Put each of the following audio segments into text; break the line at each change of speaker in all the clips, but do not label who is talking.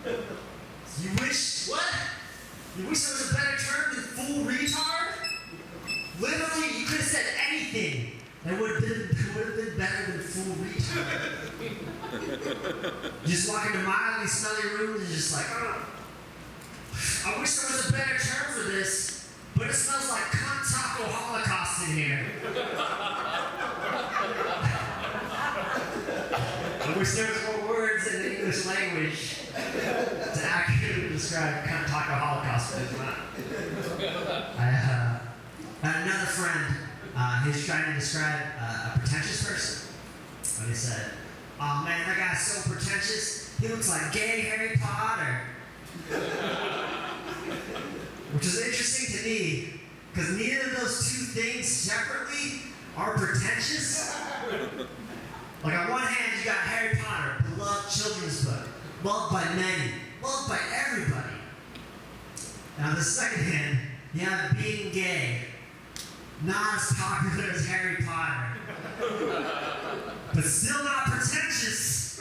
You wish, what? You wish there was a better term than fool retard? Literally, you could have said anything that would have been better than fool retard. You just walk into mildly smelly rooms and just like, oh, I wish there was a better term for this, but it smells like cunt taco holocaust in here. I wish there was more words in the English language to accurately describe cunt taco holocaust, but it's not. I had another friend, he was trying to describe a pretentious person. And he said, oh man, that guy's so pretentious, he looks like gay Harry Potter. Which is interesting to me, because neither of those two things separately are pretentious. Like on one hand, you got Harry Potter, beloved children's book, loved by many, loved by everybody. Now on the second hand, you have being gay, not as popular as Harry Potter, but still not pretentious.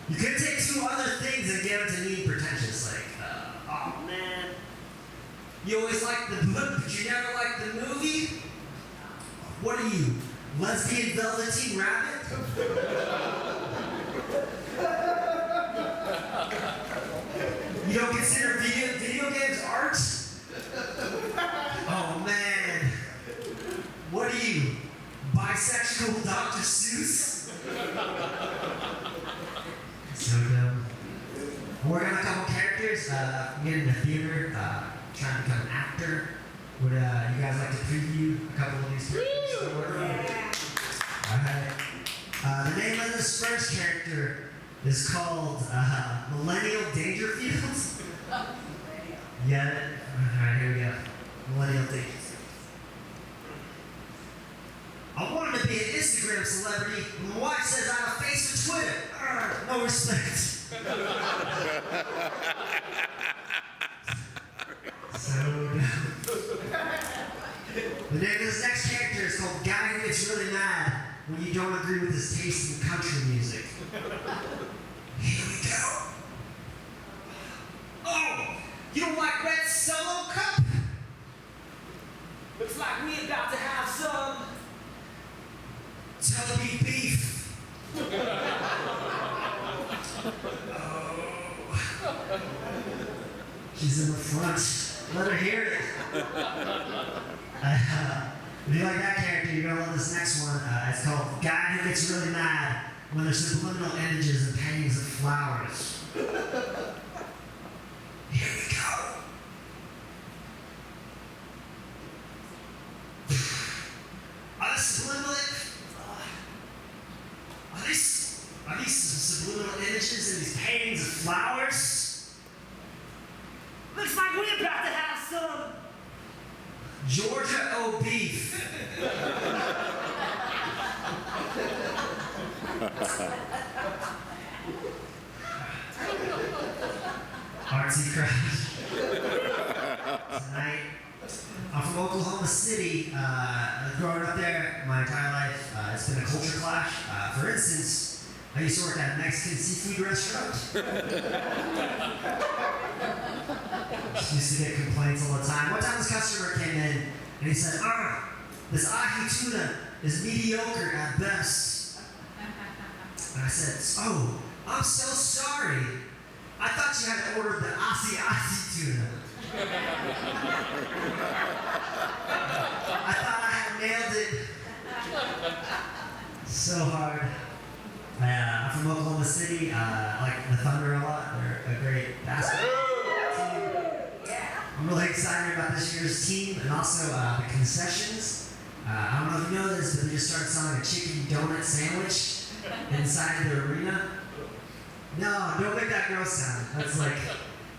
You could take two other things and get them to mean pretentious, like, oh man, you always liked the book, but you never liked the movie? What are you, lesbian Velveteen Rabbit? You don't consider video games art? Oh man, what are you, bisexual Dr. Seuss? So dumb. We're working on a couple characters, getting into theater, trying to become an actor. Would you guys like to preview a couple of these characters? Alright. The name of this first character is called Millennial Dangerfield. Get it? Alright, here we go. Millennial Dangerfield. I wanted to be an Instagram celebrity, but my wife says I have a face for Twitter. No respect. So, the name of this next character is called Guy Who Gets Really Mad When You Don't Agree With His Taste in Country Music. Here we go. Oh, you don't like red Solo cup? Looks like we about to have some Tubby beef. Oh. She's in the front. Let her hear it. If you like that character, you're gonna love this next one. It's called Guy Who Gets Really Mad When There's Subliminal Images and Paintings of Flowers. Here we go. Are these subliminal images and these paintings of flowers? Looks like we're about to have some Georgia O beef. Artsy crowd. Tonight, I'm from Oklahoma City. Growing up there my entire life, it's been a culture clash. For instance, I used to work at a Mexican seafood restaurant. Used to get complaints all the time. One time this customer came in and he said, this ahi tuna is mediocre at best. And I said, oh, I'm so sorry. I thought you had ordered the Asi tuna. I thought I had nailed it. So hard. I'm from Oklahoma City. I like the Thunder a lot. They're a great basketball team. I'm really excited about this year's team and also the concessions. I don't know if you know this, but they just started selling a chicken donut sandwich inside the arena. No, don't make that gross sound. That's like,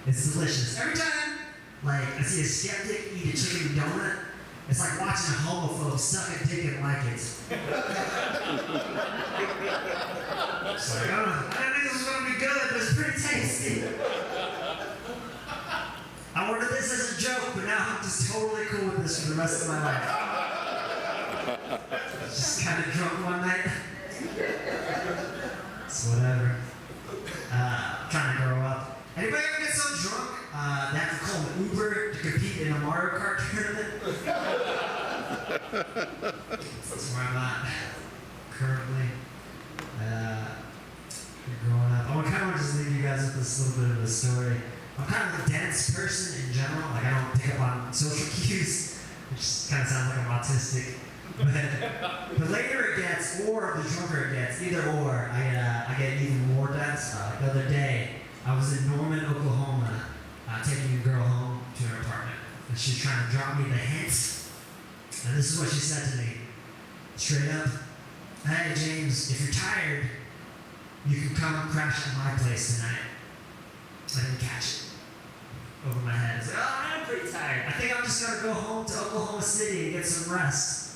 it's delicious. Every time, like, I see a skeptic eat a chicken donut, it's like watching a homophobe suck a dick and like it. It's like, oh, I didn't think this was going to be good, but it's pretty tasty. I ordered this as a joke, but now I'm just totally cool with this for the rest of my life. Just kind of drunk one night. It's whatever. I'm trying to grow Kart tournament. That's where I'm at currently. Growing up. I kind of want to just leave you guys with this little bit of a story. I'm kind of a dense person in general. Like I don't pick up on social cues, which kind of sounds like I'm autistic. But the later it gets, or the drunker it gets, either or, I get even more dense. Like the other day, I was in Norman, Oklahoma, taking a girl home to her apartment, and she's trying to drop me the hint. And this is what she said to me, straight up. Hey James, if you're tired, you can come crash at my place tonight. I didn't catch it over my head. I was like, oh, I'm pretty tired. I think I'm just gonna go home to Oklahoma City and get some rest.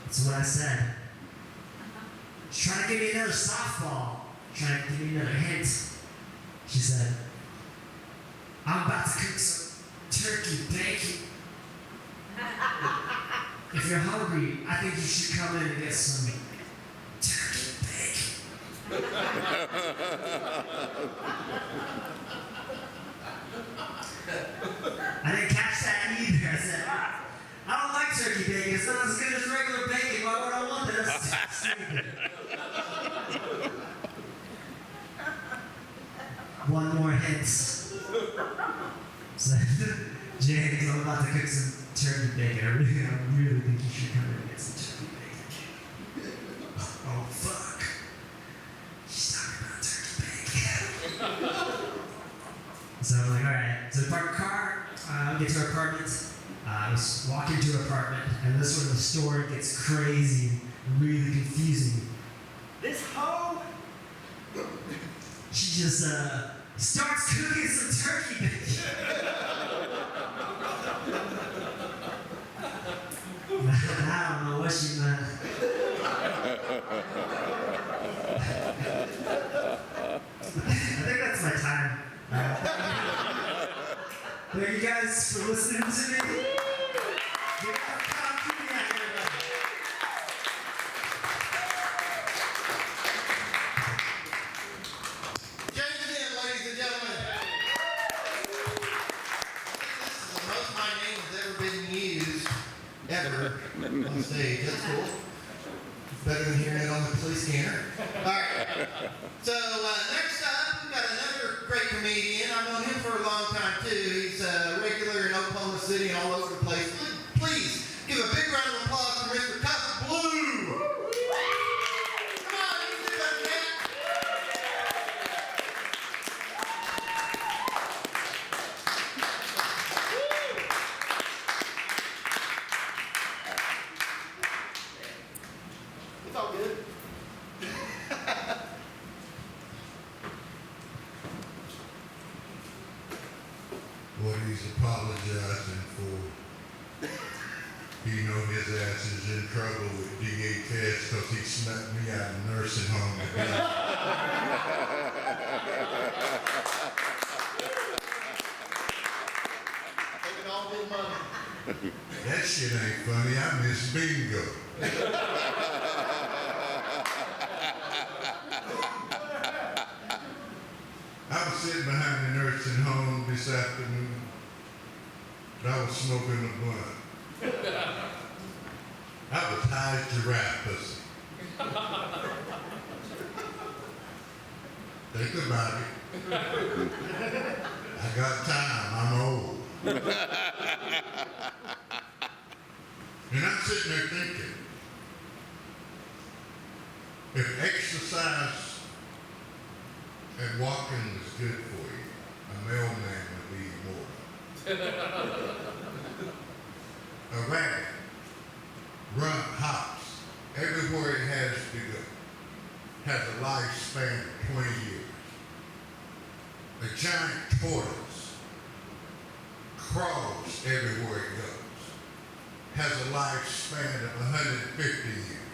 That's what I said. She's trying to give me another softball, trying to give me another hint. She said, I'm about to cook some turkey bacon. If you're hungry, I think you should come in and get some turkey bacon. I didn't catch that either. I said, I don't like turkey bacon. It's not as good as regular bacon. Why would I want this? One more hint. So, James, I'm about to cook some turkey bacon. I really think you should come in and get some turkey bacon. Oh, fuck. She's talking about turkey bacon. So I'm like, all right. So I park a car, get to her apartment. I was walking to her apartment, and this is where the story gets crazy and really confusing. This hoe, she just starts cooking some turkey bacon. I don't know what she meant. I think that's my time. Thank you guys for listening to me. Give it up, everybody.
James in, ladies and gentlemen. This is the most my name has ever been used, ever, on stage. That's cool. It's better than hearing it on the police scanner. All right. So next up, we've got another great comedian. I've known him for a long time, too. He's regular in Oklahoma City and all over the place. Please give a big round of applause for Mr. Cuff Blue. Come on, you can do better than that. It's all good.
What he's apologizing for. You know his ass is in trouble with DHS because he snuck me out of nursing home again.
Taking all his money.
That shit ain't funny. I miss bingo. I was sitting behind the nursing home this afternoon. I was smoking a blunt. I was high as giraffe pussy. Think about it. I got time. I'm old. And I'm sitting there thinking, if exercise and walking was good for you, a mailman would be immortal. A rabbit hops everywhere it has to go. Has a lifespan of 20 years. A giant tortoise crawls everywhere it goes. Has a lifespan of 150 years.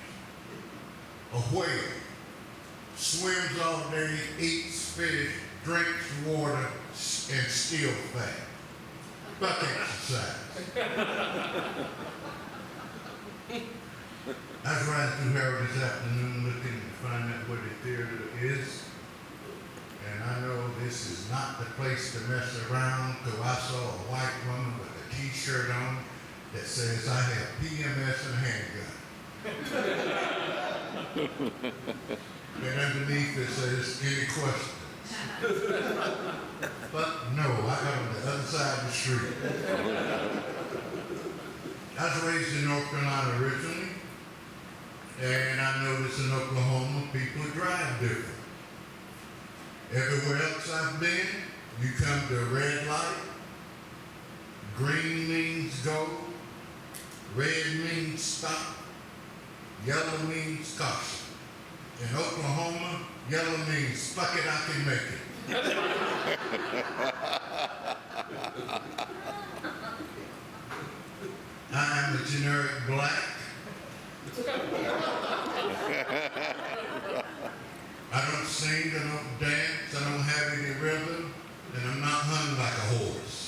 A whale swims all day, eats fish, drinks water, and still fat. Fuck exercise. I was riding through Harold this afternoon looking to find out what the theater is. And I know this is not the place to mess around, because I saw a white woman with a t-shirt on that says, I have PMS and handgun. And underneath it says, any questions? But no, I got on the other side of the street. I was raised in North Carolina originally, and I noticed in Oklahoma people drive different. Everywhere else I've been, you come to a red light, green means go, red means stop, yellow means caution. In Oklahoma, yellow means fuck it, I can make it. I'm a generic black. I don't sing, I don't dance, I don't have any rhythm, and I'm not hung like a horse.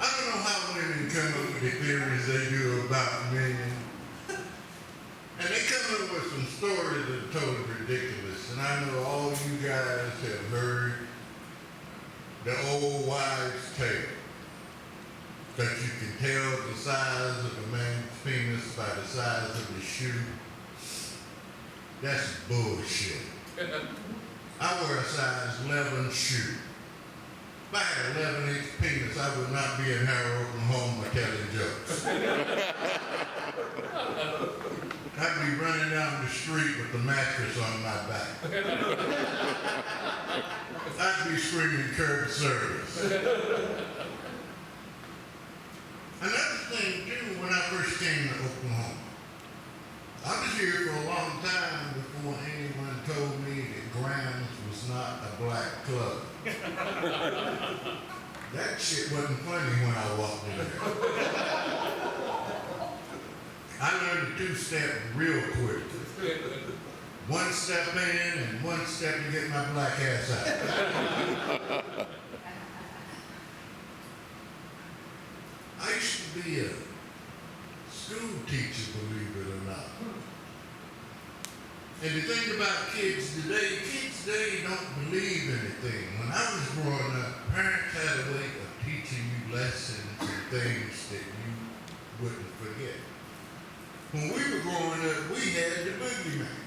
I don't know how women come up with the theories they do about men. And they come up with some stories that are totally ridiculous. And I know all you guys have heard the old wives' tale. That you can tell the size of a man's penis by the size of his shoe. That's bullshit. I wear a size 11 shoe. If I had an 11-inch penis, I would not be in Harold, Oklahoma telling jokes. I'd be running down the street with the mattress on my back. I'd be screaming curb service. Another thing too, when I first came to Oklahoma, I was here for a long time before anyone told me that Grams was not a black club. That shit wasn't funny when I walked in there. I learned the two-step real quick. One step in and one step to get my black ass out. I used to be a school teacher, believe it or not. And the thing about kids today don't believe anything. When I was growing up, parents had a way of teaching you lessons and things that you wouldn't forget. When we were growing up, we had the boogeyman.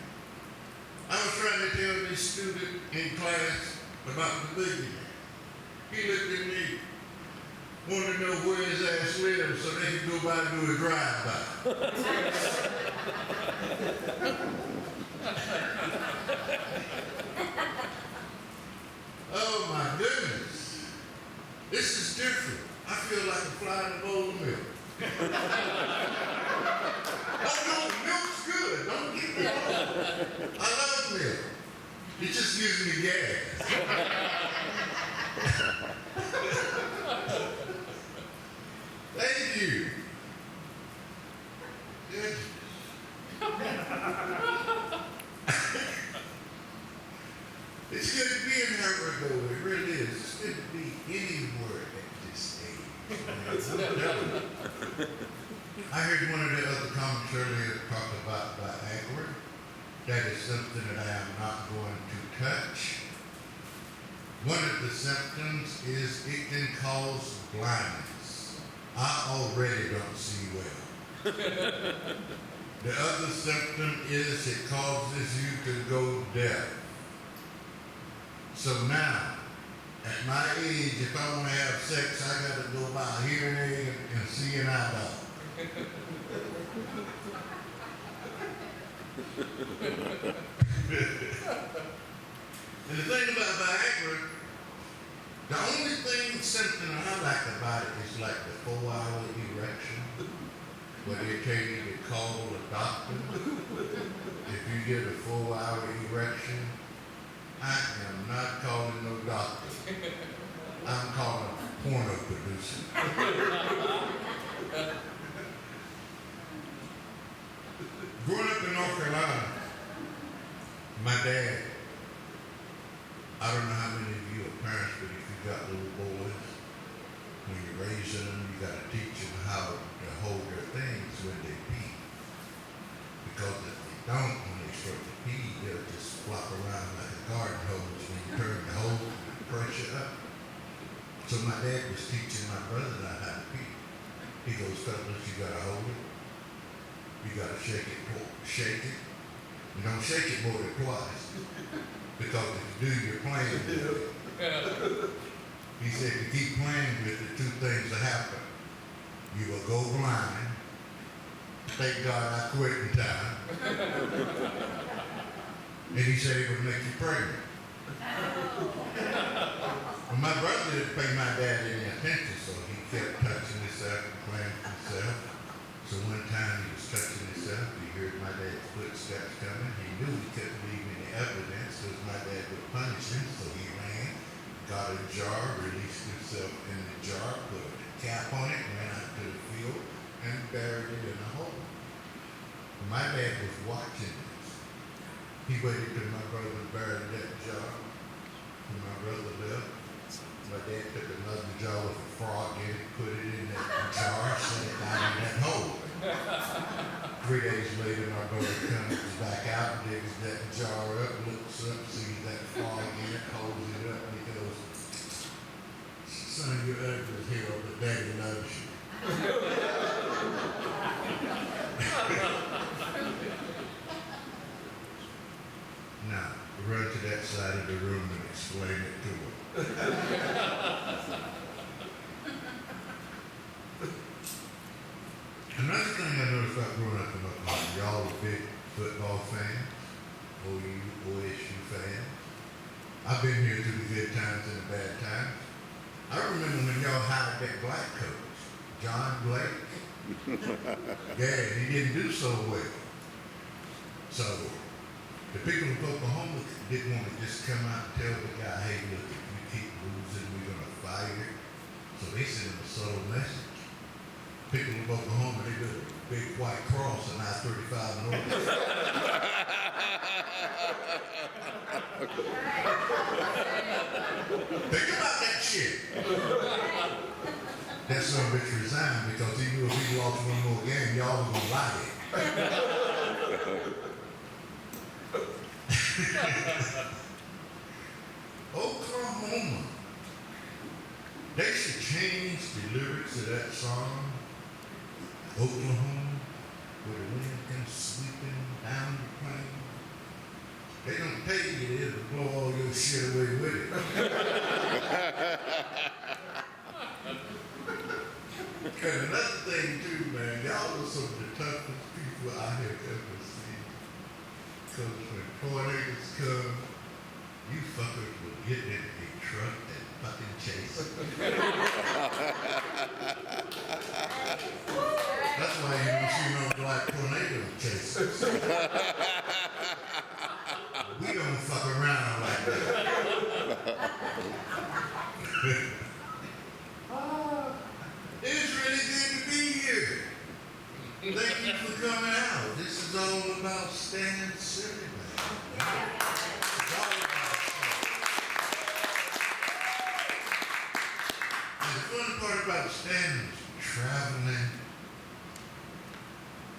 I was trying to tell this student in class about the boogeyman. He looked at me, wanted to know where his ass lived so they could go by and do a drive-by. Oh my goodness. This is different. I feel like a fly in a bowl of milk. Oh no, milk's good. Don't get me wrong. I love milk. It just gives me gas. Thank you. Good. It's good to be in Harvard, though. It really is. It's good to be anywhere at this age. I heard one of the other comments earlier talk about Viagra. That is something that I am not going to touch. One of the symptoms is it can cause blindness. I already don't see well. The other symptom is it causes you to go deaf. So now, at my age, if I want to have sex, I got to go buy a hearing aid and see an eye doctor. And the thing about Viagra, the only symptom I like about it is like the 4-hour erection, where they tell you to call a doctor if you get a 4-hour erection. I am not calling no doctor. I'm calling a porno producer. Growing up in North Carolina, my dad, I don't know how many of you are parents, but if you got little boys, when you're raising them, you got to teach them how to hold their things when they pee. Because if they don't, when they start to pee, they'll just flop around like a garden hose when you turn the hose and pressure up. So my dad was teaching my brother and I how to pee. He goes, Cutlass, you got to hold it. You got to shake it. You don't shake it more than twice. Because if you do, you're playing with it. He said, if you keep playing with it, two things will happen. You will go blind. Thank God I quit in time. And he said it would make you pregnant. Well, my brother didn't pay my dad any attention, so he kept touching himself and playing with himself. So one time he was touching himself, he heard my dad's footsteps coming. He knew he couldn't leave any evidence because my dad would punish him, so he ran, got a jar, released himself in the jar, put a cap on it, ran out to the field, and buried it in a hole. My dad was watching this. He waited till my brother buried that jar. When my brother left, my dad took another jar with a frog in it, put it in that jar, set it down in that hole. 3 days later, my brother comes back out, digs that jar up, looks up, sees that frog in it, holds it up, and he goes, "Son, you're ugly as hell, but Daddy loves you." Now, run to that side of the room and explain it to him. Another thing I noticed about growing up in Oklahoma, y'all are big football fans, OSU fans. I've been here through the good times and the bad times. I remember when y'all hired that black coach, John Blake. Yeah, he didn't do so well. So the people of Oklahoma didn't want to just come out and tell the guy, "Hey, look, if you keep losing, we're going to fire you." So they sent him a subtle message. People of Oklahoma, they did a big white cross on I-35 North. Think about that shit. That son of a bitch resigned because he knew if he lost one more game, y'all was going to lie it. Oklahoma. They should change the lyrics of that song. Oklahoma, where the wind comes sweeping down the plain. They don't tell you it to blow all your shit away with it. And another thing too, man, y'all are some of the toughest people I have ever seen. Because when tornadoes come, you fuckers will get in a truck and fucking chase it. That's why you don't see no black tornado chasers. We don't fuck around like that. It's really good to be here. Thank you for coming out. This is all about Stan Silliman. It's all about Stan. And the fun part about Stan is traveling.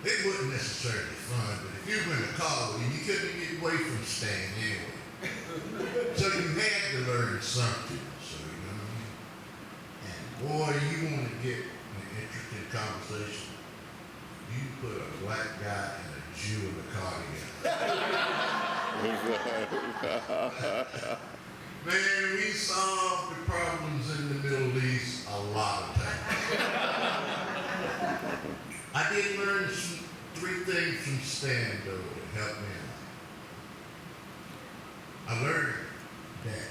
It wasn't necessarily fun, but if you were in a car with him, you couldn't get away from Stan anyway. So you had to learn something. So you know what I mean? And boy, you want to get an interesting conversation. You put a black guy and a Jew in the car together. Man, we solved the problems in the Middle East a lot of times. I did learn 3 things from Stan, though, that helped me out. I learned that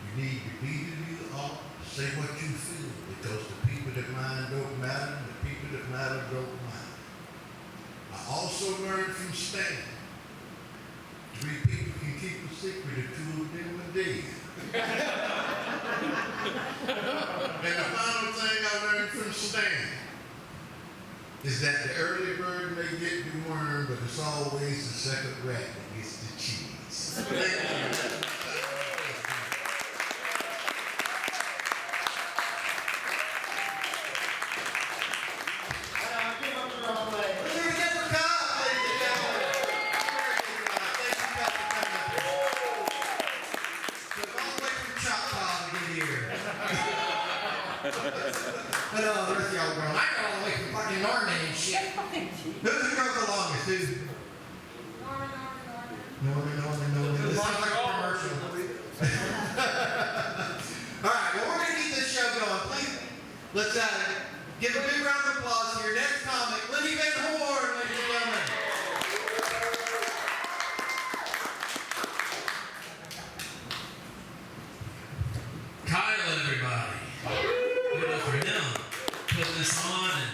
you need to be who you are, say what you feel, because the people that mind don't matter, the people that matter don't mind. I also learned from Stan, 3 people can keep a secret if 2 of them are dead. And the final thing I learned from Stan is that the early bird may get the worm, but it's always the second rat that gets the cheese. Thank you.
But no, the rest of y'all grown. I got all the way from fucking Norman and shit. Who's the girl the longest, dude? Norman. This sounds like a commercial. All right, well, we're going to keep this show going. Please, let's give a big round of applause to your next comic, Lenny Van Horn, ladies and gentlemen.
Kyle, everybody. Give it up for him. Putting this on in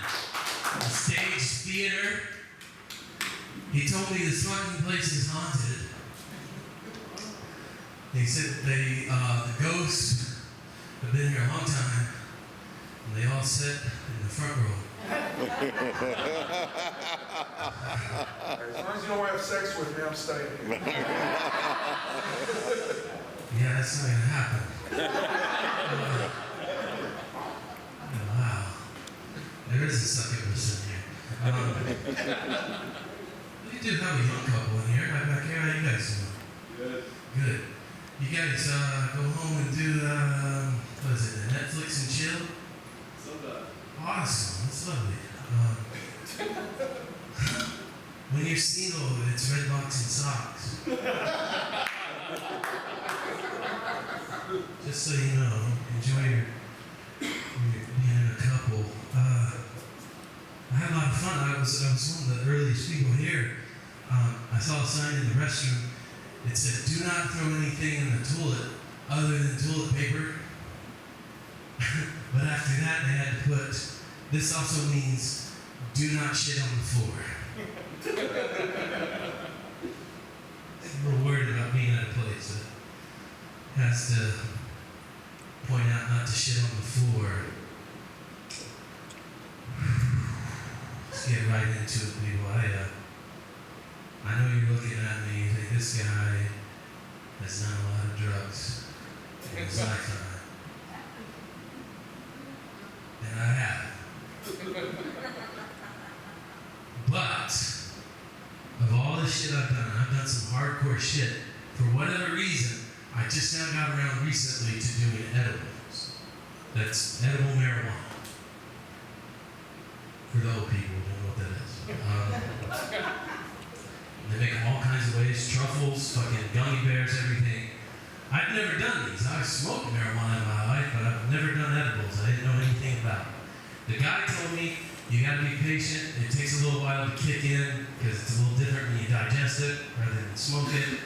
a stage theater. He told me this fucking place is haunted. He said the ghosts have been here a long time, and they all sit in the front row.
As long as you don't have sex with me, I'm staying here.
Yeah, that's not gonna happen. Wow. There is a second person here. We do have a young couple in here. Back here, how you guys doing? Good. You guys go home and do, what is it, Netflix and chill? Awesome. That's lovely. When you're single, it's red box and socks. Just so you know, enjoy your being in a couple. I had a lot of fun. I was one of the earliest people here. I saw a sign in the restroom. It said, "Do not throw anything in the toilet other than toilet paper." But after that, they had to put, "This also means do not shit on the floor." We're worried about being at a place that has to point out not to shit on the floor. Let's get right into it, people. I know you're looking at me, you think this guy has done a lot of drugs in his lifetime. And I have. But, of all the shit I've done some hardcore shit. For whatever reason, I just now got around recently to doing edibles. That's edible marijuana. For the old people who don't know what that is. They make them all kinds of ways, truffles, fucking gummy bears, everything. I've never done these. I've smoked marijuana in my life, but I've never done edibles. I didn't know anything about it. The guy told me, you gotta be patient. It takes a little while to kick in, because it's a little different when you digest it, rather than smoke it.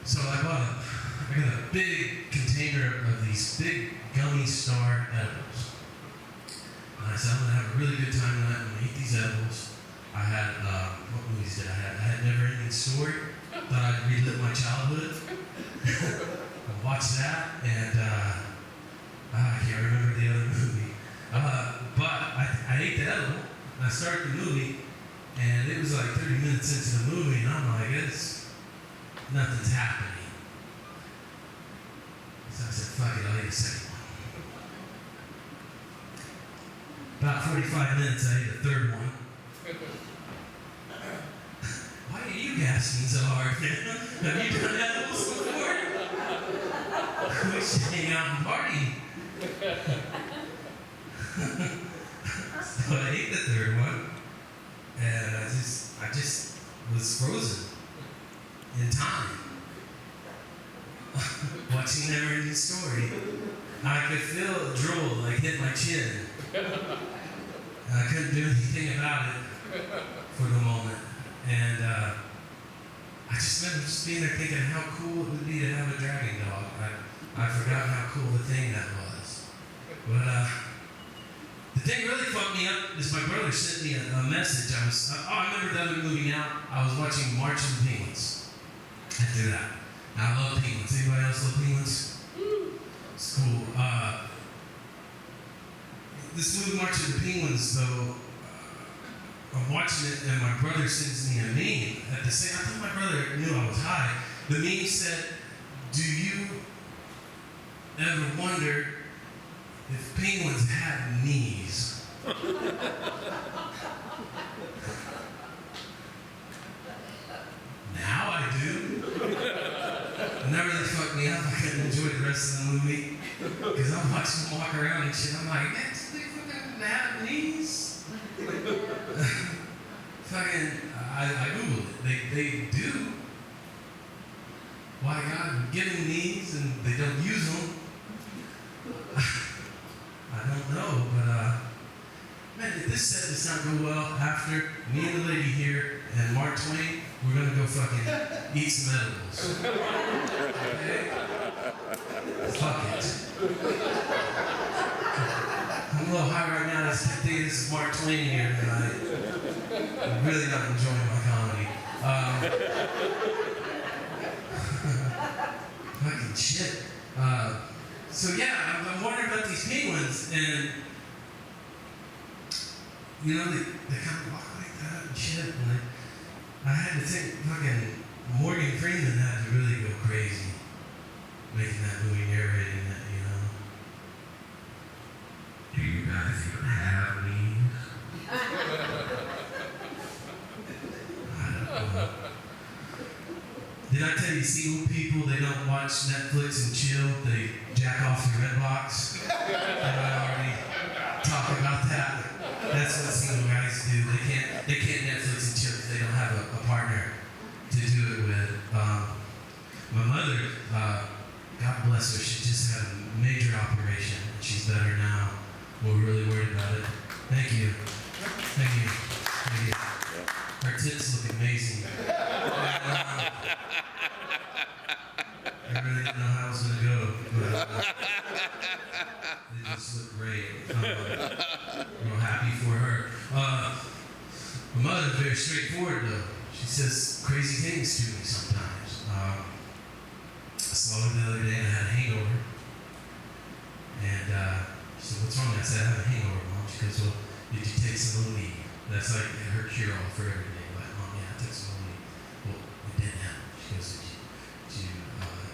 So I got a big container of these big gummy star edibles. And I said, I'm gonna have a really good time tonight. I'm gonna eat these edibles. I had, what movies did I have? I had Never Ending Story. Thought I'd relive my childhood. I watched that, and I can't remember the other movie. But I ate the edible, and I started the movie, and it was like 30 minutes into the movie, and I'm like, nothing's happening. So I said, fuck it, I'll eat a second one. About 45 minutes, I ate a third one. Why are you gasping so hard, man? Have you done edibles before? We should hang out and party. So I ate the third one, and I just was frozen in time. Watching Never Ending Story. I could feel drool like hit my chin. I couldn't do anything about it for the moment. And I just remember just being there thinking how cool it would be to have a dragon dog. I forgot how cool the thing that was. But the thing really fucked me up is my brother sent me a message. I remember the other movie now. I was watching March of the Penguins. After that. I love penguins. Anybody else love penguins? It's cool. This movie, March of the Penguins, though, I'm watching it and my brother sends me a meme. At the same, I thought my brother knew I was high. The meme said, "Do you ever wonder if penguins had knees?" Now I do.
And that really fucked me up. I couldn't enjoy the rest of the movie. Because I'm watching them walk around and shit. I'm like, man, do they fucking have knees? Fucking, I Googled it. They do. Why God would give them knees and they don't use them? I don't know, but man, if this set does not go well after me and the lady here and Mark Twain, we're gonna go fucking eat some edibles. Okay? Fuck it. I'm a little high right now. I think this is Mark Twain here tonight. I'm really not enjoying my comedy. Fucking shit. So yeah, I'm wondering about these penguins, and you know, they kind of walk like that and shit, and I had to think fucking Morgan Freeman had to really go crazy making that movie, narrating that, you know. Do you guys even have knees? I don't know. Did I tell you single people, they don't watch Netflix and chill, they jack off the red box? Did I already talk about that? That's what single guys do. They can't Netflix and chill if they don't have a partner to do it with. My mother, God bless her, she just had a major operation and she's better now. We're really worried about it. Thank you. Thank you. Thank you. Her tits look amazing. And, I really didn't know how it was going to go, but they just look great. Real happy for her. My mother's very straightforward though. She says crazy things to me sometimes. I saw her the other day and I had a hangover. And she said, what's wrong? I said, I have a hangover, Mom. She goes, well, did you take some leave? That's like her cure-all for everything. Like, Mom, yeah, I took some leave. Well, it didn't happen. She goes, did you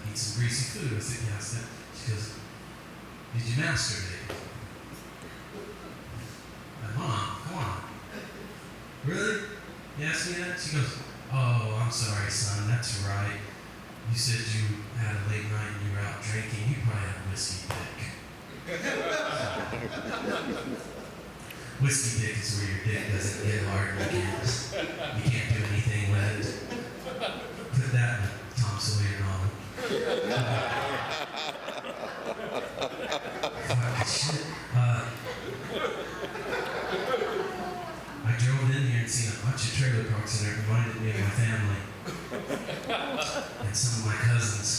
eat some greasy food? I said, yeah, I said. She goes, did you masturbate? Like, Mom, come on. Really? You asked me that? She goes, oh, I'm sorry, son, that's right. You said you had a late night and you were out drinking. You probably had a whiskey dick. Whiskey dick is where your dick doesn't get hard and you can't do anything with it. Put that in a Tom Sawyer novel. Fucking shit. I drove in here and seen a bunch of trailer parks and it reminded me of my family. And some of my cousins.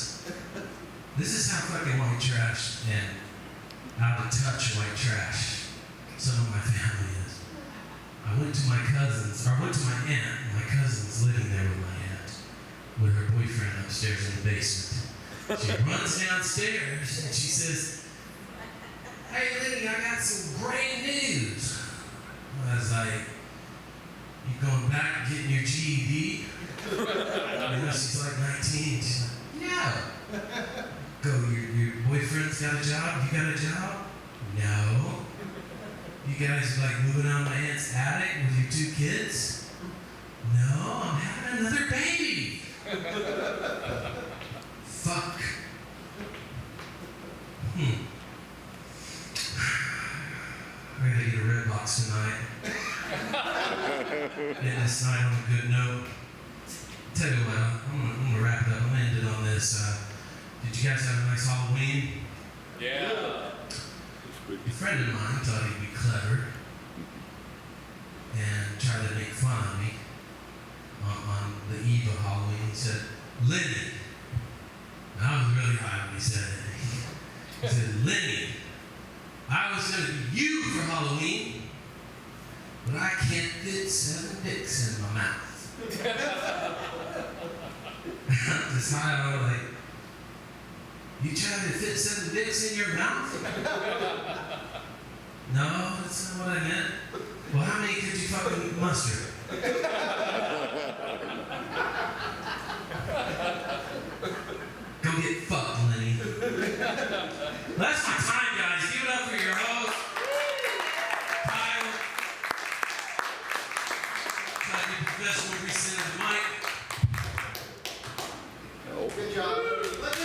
This is how fucking white trash and out of touch white trash some of my family is. I went to my cousins, or I went to my aunt, and my cousin's living there with my aunt, with her boyfriend upstairs in the basement. She runs downstairs and she says, hey lady, I got some great news. I was like, you going back and getting your GED? You know, she's like 19. She's like, yeah. Go, your boyfriend's got a job? You got a job? No. You guys like moving out of my aunt's attic with your 2 kids? No, I'm having another baby. Fuck. I gotta get a red box tonight. End this night on a good note. Tell you what, I'm gonna wrap it up. I'm gonna end it on this. Did you guys have a nice Halloween?
Yeah.
A friend of mine thought he'd be clever and try to make fun of me on the eve of Halloween. He said, Lenny. And I was really high when he said it. He said, Lenny, I was going to be you for Halloween, but I can't fit 7 dicks in my mouth. Just high, I was like, you trying to fit 7 dicks in your mouth? No, that's not what I meant. Well, how many could you fucking muster? Go get fucked, Lenny. That's my time, guys. Give it up for your host, Kyle. Try to be professional, recenter the mic.
Good job. Let's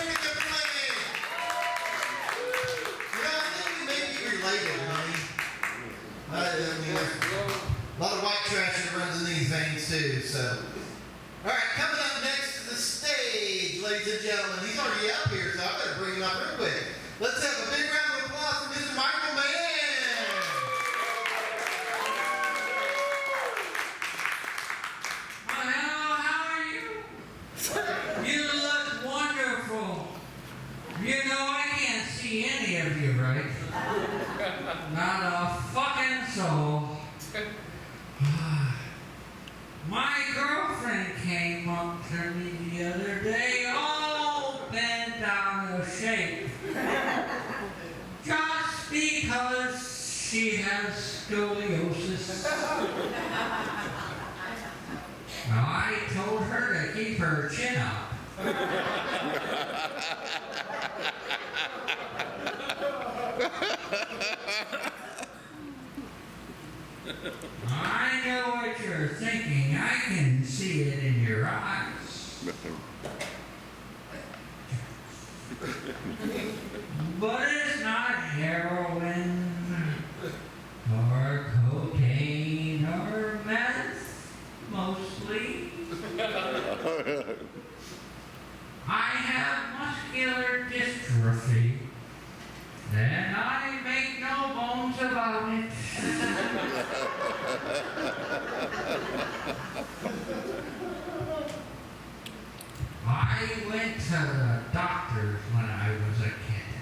ladies and gentlemen. He's already up here, so I better bring him up real quick. Let's have a big round of applause for Mr. Michael Mann.
Well, hello, how are you? You look wonderful. You know, I can't see any of you, right? Not a fucking soul. My girlfriend came up to me the other day, all bent out of shape. Just because she has scoliosis. Now, I told her to keep her chin up. I know what you're thinking. I can see it in your eyes. But it's not heroin or cocaine or meth, mostly. I have muscular dystrophy, and I make no bones about it. I went to the doctors when I was a kid.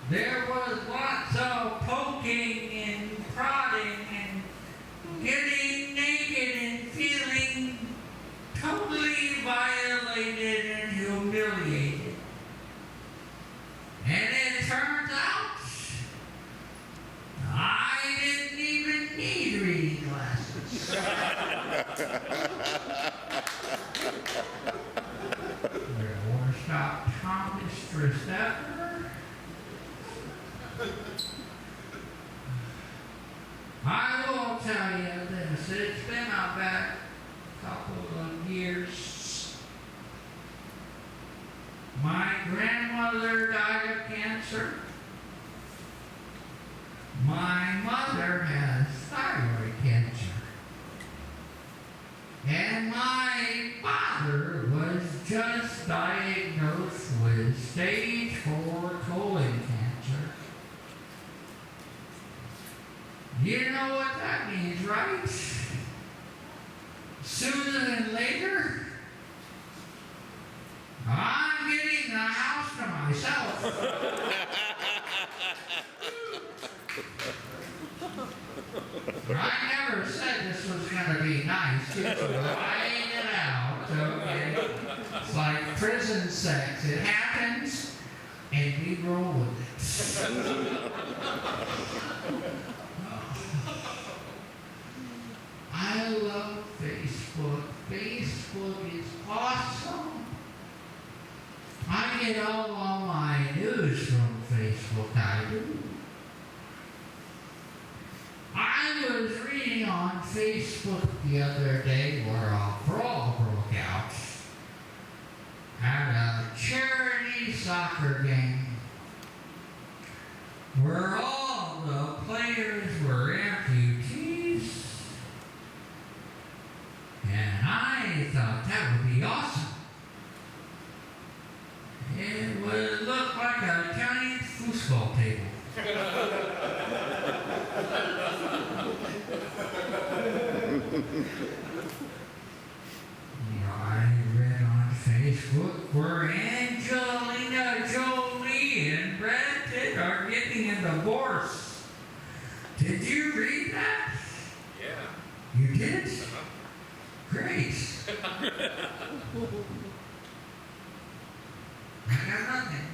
There was lots of poking and prodding and getting naked and feeling totally violated and humiliated. And it turns out I didn't even need reading glasses. You're the worst optometrist ever. I will tell you this, it's been a bad couple of years. My grandmother died of cancer. My mother has thyroid cancer. And my father was just diagnosed with stage 4 colon cancer. You know what that means, right? Sooner than later, I'm getting the house to myself. I never said this was going to be nice. Just lying it out, okay? It's like prison sex. It happens, and we roll with it. I love Facebook. Facebook is awesome. I get all my news from Facebook, I do. I was reading on Facebook the other day where a brawl broke out at a charity soccer game where all the players were amputees. And I thought that would be awesome. It would look like a giant foosball table. I read on Facebook where Angelina Jolie and Brad Pitt are getting a divorce. Did you read that?
Yeah.
You did? Great. I got nothing.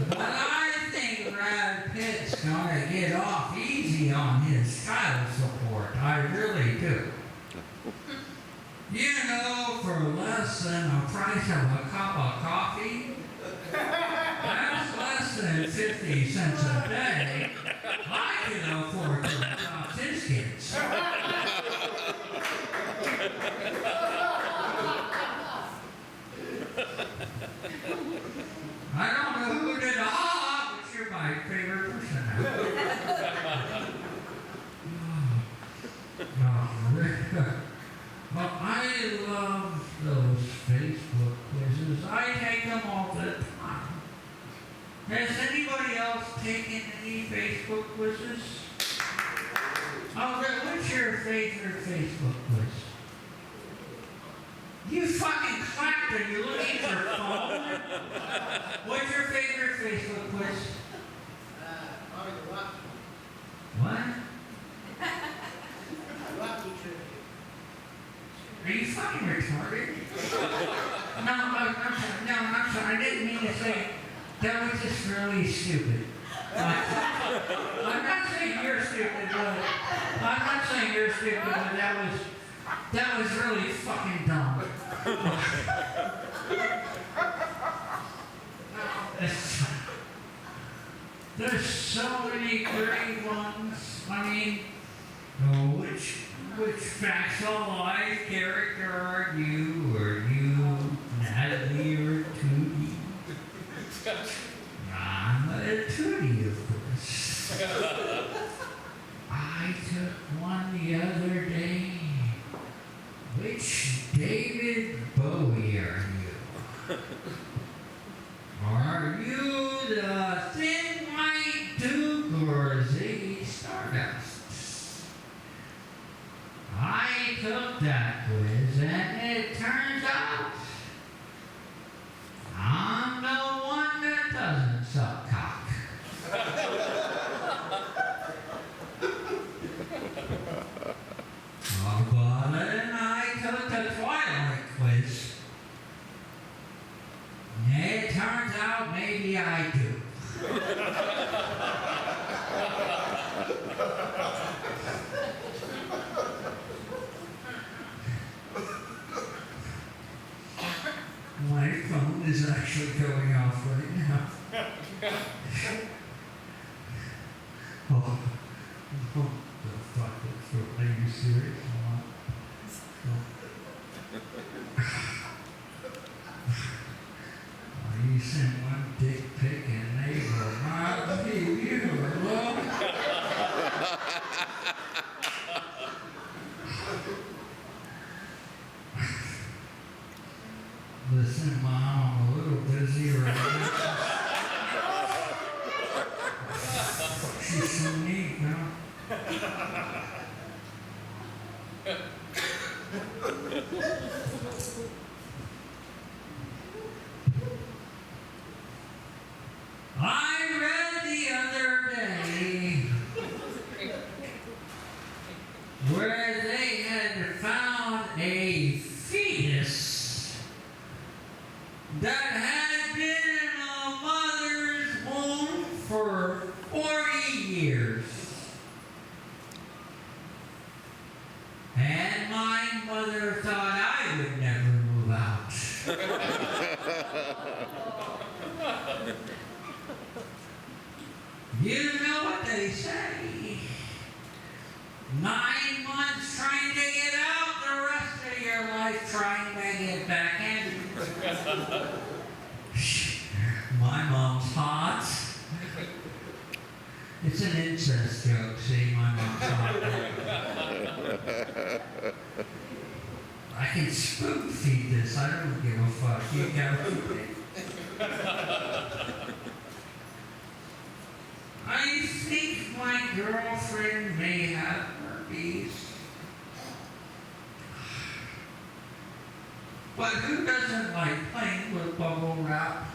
But I think Brad Pitt's gonna get off easy on his child support. I really do. You know, for less than the price of a cup of coffee, that's less than 50 cents a day. I can afford to adopt his kids. I don't know who did the but you're my else taken any Facebook quizzes? Oh, what's your favorite Facebook quiz? You fucking clapped. Are you looking for phone? What's your favorite Facebook quiz?
Probably the Rocky.
What?
Rocky trivia.
Are you fucking retarded? No, I'm sorry. I didn't mean to say that was just really stupid. I'm not saying you're stupid, but that was really fucking dumb. There's so many great ones. I mean, which factual character are you? Are you Natalie or Tootie? I'm a Tootie, of course. I took one the other day. Which David Bowie are you? Are you the Thin White Duke or Ziggy Stardust? I took that quiz and it turns out I'm the one that doesn't suck cock. But then I took the Twilight quiz. And it turns out maybe I do. My phone is actually going off right now. Oh, the fuck is are you serious? You sent one dick pic and they go, I'll give you a look. Listen, Mom, I'm a little busy right now. She's so neat, huh? I read the other day where they had found a fetus that had been in a mother's womb for 40 years. And my mother thought I would never move out. You know what they say. 9 months trying to get out, the rest of your life trying to get back in. My mom's hot. It's an incest joke, see, my mom's hot. I can spoon feed this, I don't give a fuck. You gotta feed it. I think my girlfriend may have herpes. But who doesn't like playing with bubble wrap?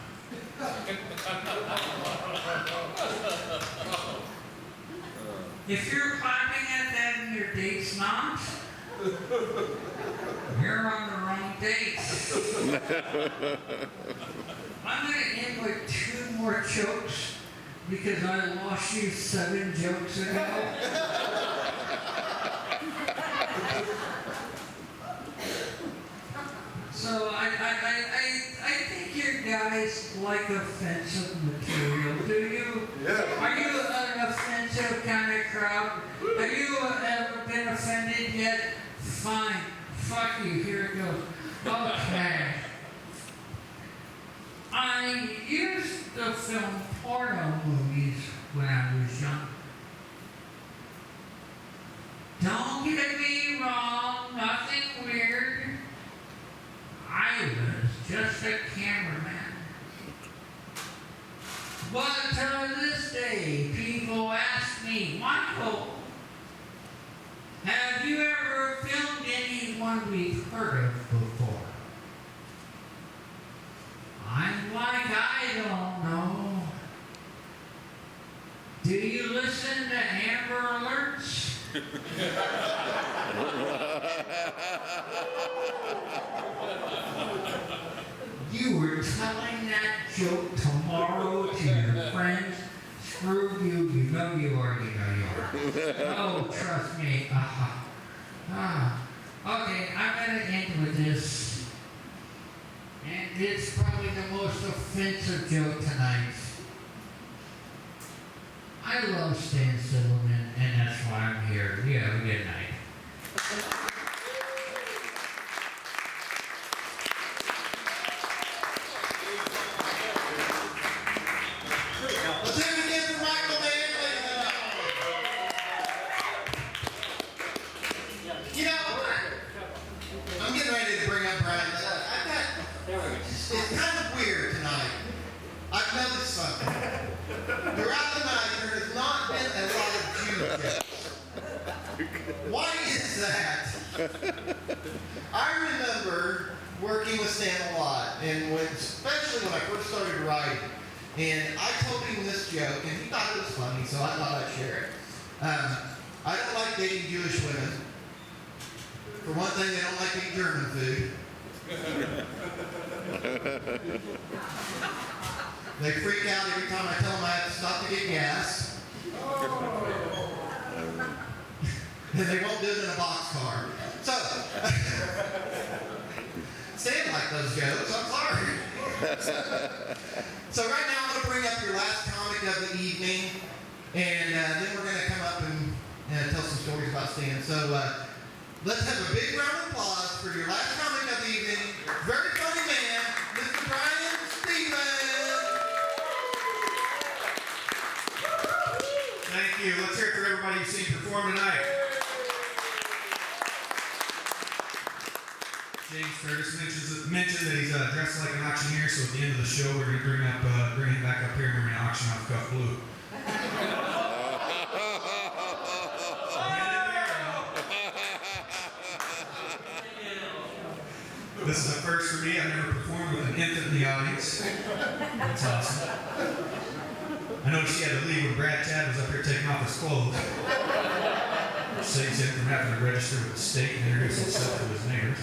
If you're clapping at that and your date's not, you're on the wrong date. I'm going to end with 2 more jokes because I lost you 7 jokes ago. So I think you guys like offensive material, do you?
Yeah.
Are you an offensive kind of crowd? Have you ever been offended yet? Fine. Fuck you. Here it goes. Okay. I used to film porno movies when I was young. Don't get me wrong, nothing weird. I was just a cameraman. But this day, people ask me, Michael, have you ever filmed anyone we've heard of before? I'm like, I don't know. Do you listen to Amber Alerts? You were telling that joke tomorrow to your friends? Screw you, you know you are, you know you are. Oh, trust me. Okay, I'm gonna end with this. And it's probably the most offensive joke tonight. I love Stan Silliman, and that's why I'm here. You have a good night.
Let's do it again for Michael Mann, ladies and gentlemen. You know, I'm getting ready to bring up Brian. It's kind of weird tonight. I've noticed something. Throughout the night, there has not been a lot of Jew jokes. Why is that? I remember working with Stan a lot, and especially when I first started writing. And I told him this joke, and he thought it was funny, so I thought I'd share it. I don't like dating Jewish women. For one thing, they don't like eating German food. They freak out every time I tell them I have to stop to get gas. And they won't do it in a boxcar. So, Stan liked those jokes, I'm sorry. So right now I'm going to bring up your last comic of the evening, and then we're going to come up and tell some stories about Stan. So let's have a big round of applause for your last comic of the evening. Very funny man, Mr. Brian Silliman.
Thank you. Let's hear it for everybody you've seen perform tonight. James Curtis mentioned that he's dressed like an auctioneer, so at the end of the show, we're going to bring him back up here and we're going to auction off Cuff Blue. This is a first for me. I've never performed with an infant in the audience. That's awesome. I noticed he had to leave when Brad Chad was up here taking off his clothes. Which saves him from having to register with the state and introduce himself to his neighbors.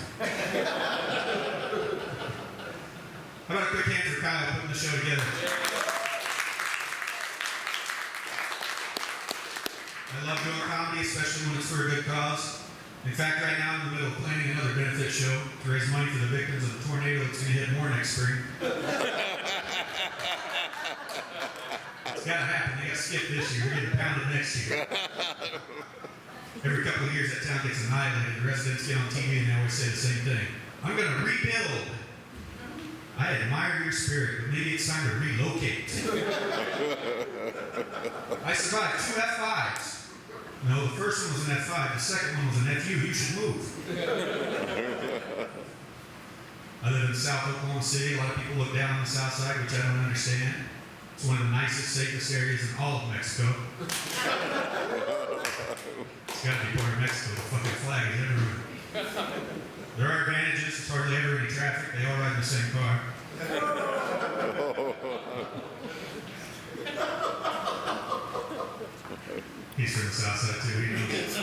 How about a quick hand for Kyle putting the show together? I love doing comedy, especially when it's for a good cause. In fact, right now I'm in the middle of planning another benefit show to raise money for the victims of the tornado that's going to hit more next spring. It's got to happen. They got to skip this year. We're getting pounded next year. Every couple of years, that town gets annihilated. The residents get on TV and they always say the same thing. I'm going to rebuild. I admire your spirit, but maybe it's time to relocate. I survived 2 F5s. No, the first one was an F5. The second one was an FU. You should move. I live in South Oklahoma City. A lot of people look down on the South Side, which I don't understand. It's one of the nicest, safest areas in all of Mexico. It's got to be part of Mexico. The fucking flag is everywhere. There are advantages. There's hardly ever any traffic. They all ride in the same car. He's from the South Side too. He knows.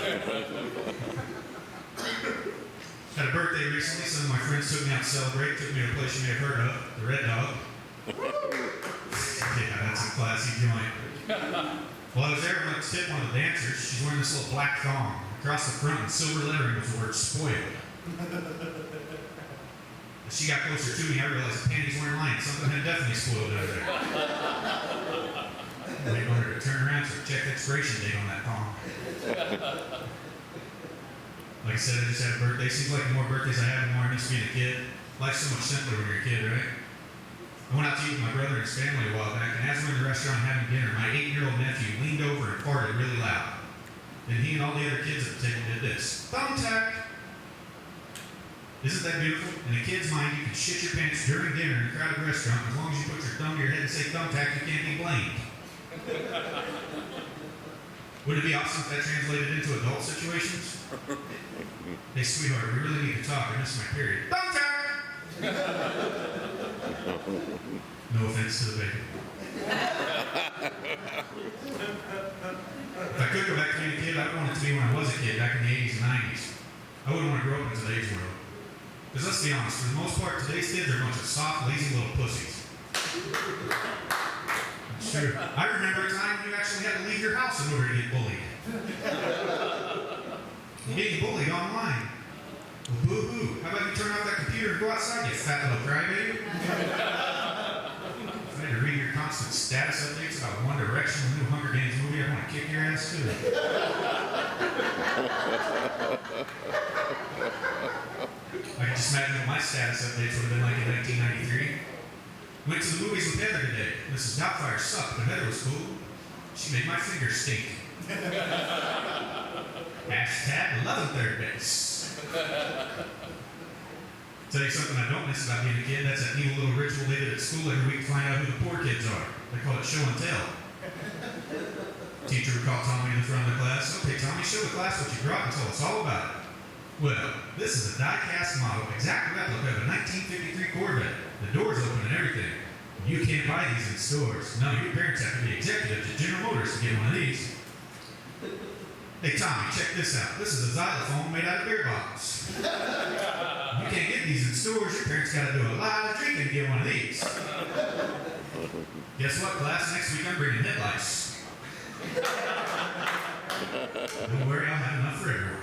Had a birthday recently. Some of my friends took me out to celebrate. Took me to a place you may have heard of, the Red Dog. Yeah, that's a classy joint. While I was there, I went to tip one of the dancers. She's wearing this little black thong. Across the front in silver lettering was the word spoiled. As she got closer to me, I realized the panties weren't lying. Something had definitely spoiled over there. They wanted her to turn around to check the expiration date on that thong. Like I said, I just had a birthday. Seems like the more birthdays I have, the more I miss being a kid. Life's so much simpler when you're a kid, right? I went out to eat with my brother and his family a while back, and as we're in the restaurant having dinner, my 8-year-old nephew leaned over and farted really loud. Then he and all the other kids at the table did this. Thumbtack! Isn't that beautiful? In a kid's mind, you can shit your pants during dinner in a crowded restaurant. As long as you put your thumb to your head and say thumbtack, you can't be blamed.
Wouldn't it be awesome if that translated into adult situations? Hey, sweetheart, we really need to talk. I missed my period. Don't talk! No offense to the baby. If I could go back to being a kid, I'd want it to be when I was a kid, back in the 80s and 90s. I wouldn't want to grow up in today's world. Because let's be honest, for the most part, today's kids are a bunch of soft, lazy little pussies. It's true. I remember a time when you actually had to leave your house in order to get bullied. You're getting bullied online. Well, boo-hoo. How about you turn off that computer and go outside, you fat little crybaby? If I had to read your constant status updates about One Direction, the new Hunger Games movie, I'd want to kick your ass too. I can just imagine what my status updates would have been like in 1993. Went to the movies with Heather today. Mrs. Doubtfire sucked, but Heather was cool. She made my fingers stink. Hashtag loving third base. Tell you something I don't miss about being a kid, that's that evil little ritual they did at school every week to find out who the poor kids are. They call it show and tell. Teacher would call Tommy in the front of the class. Okay, Tommy, show the class what you brought and tell us all about it. Well, this is a die-cast model, exact replica of a 1953 Corvette. The doors open and everything. You can't buy these in stores. No, your parents have to be executives at General Motors to get one of these. Hey, Tommy, check this out. This is a xylophone made out of beer bottles. You can't get these in stores. Your parents got to do a lot of drinking to get one of these. Guess what, class? Next week I'm bringing headlights. Don't worry, I'll have enough for everyone.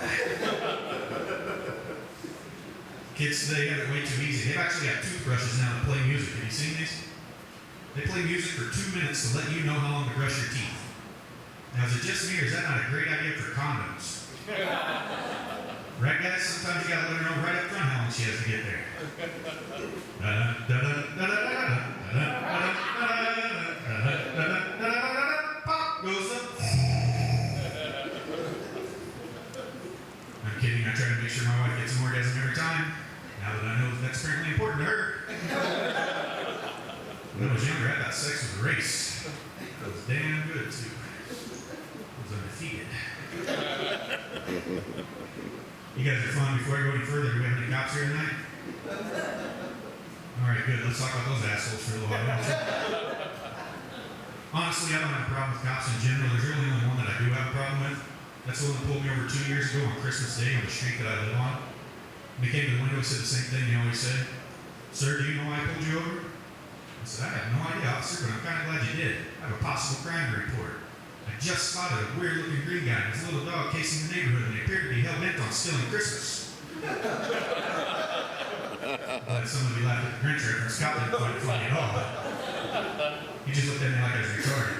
Kids today have it way too easy. They've actually got toothbrushes now that play music. Have you seen these? They play music for 2 minutes to let you know how long to brush your teeth. Now, is it just me, or is that not a great idea for condoms? Right, guys? Sometimes you gotta let her know right up front how long she has to get there. Pop goes up. I'm kidding. I try to make sure my wife gets an orgasm every time. Now that I know that that's apparently important to her. When I was younger, I thought sex was a race. It was damn good, too. I was undefeated. You guys are fun. Before I go any further, do we have any cops here tonight? All right, good. Let's talk about those assholes for a little while. Honestly, I don't have a problem with cops in general. There's really only one that I do have a problem with. That's the one that pulled me over 2 years ago on Christmas Day on the street that I live on. And he came to the window and said the same thing he always said. Sir, do you know why I pulled you over? I said, I have no idea, officer, but I'm kind of glad you did. I have a possible crime to report. I just spotted a weird-looking green guy and his little dog casing the neighborhood, and they appeared to be hell-bent on stealing Christmas. But some of you laughed at the Grinch from Scotland, quite funny at all. He just looked at me like I was retarded.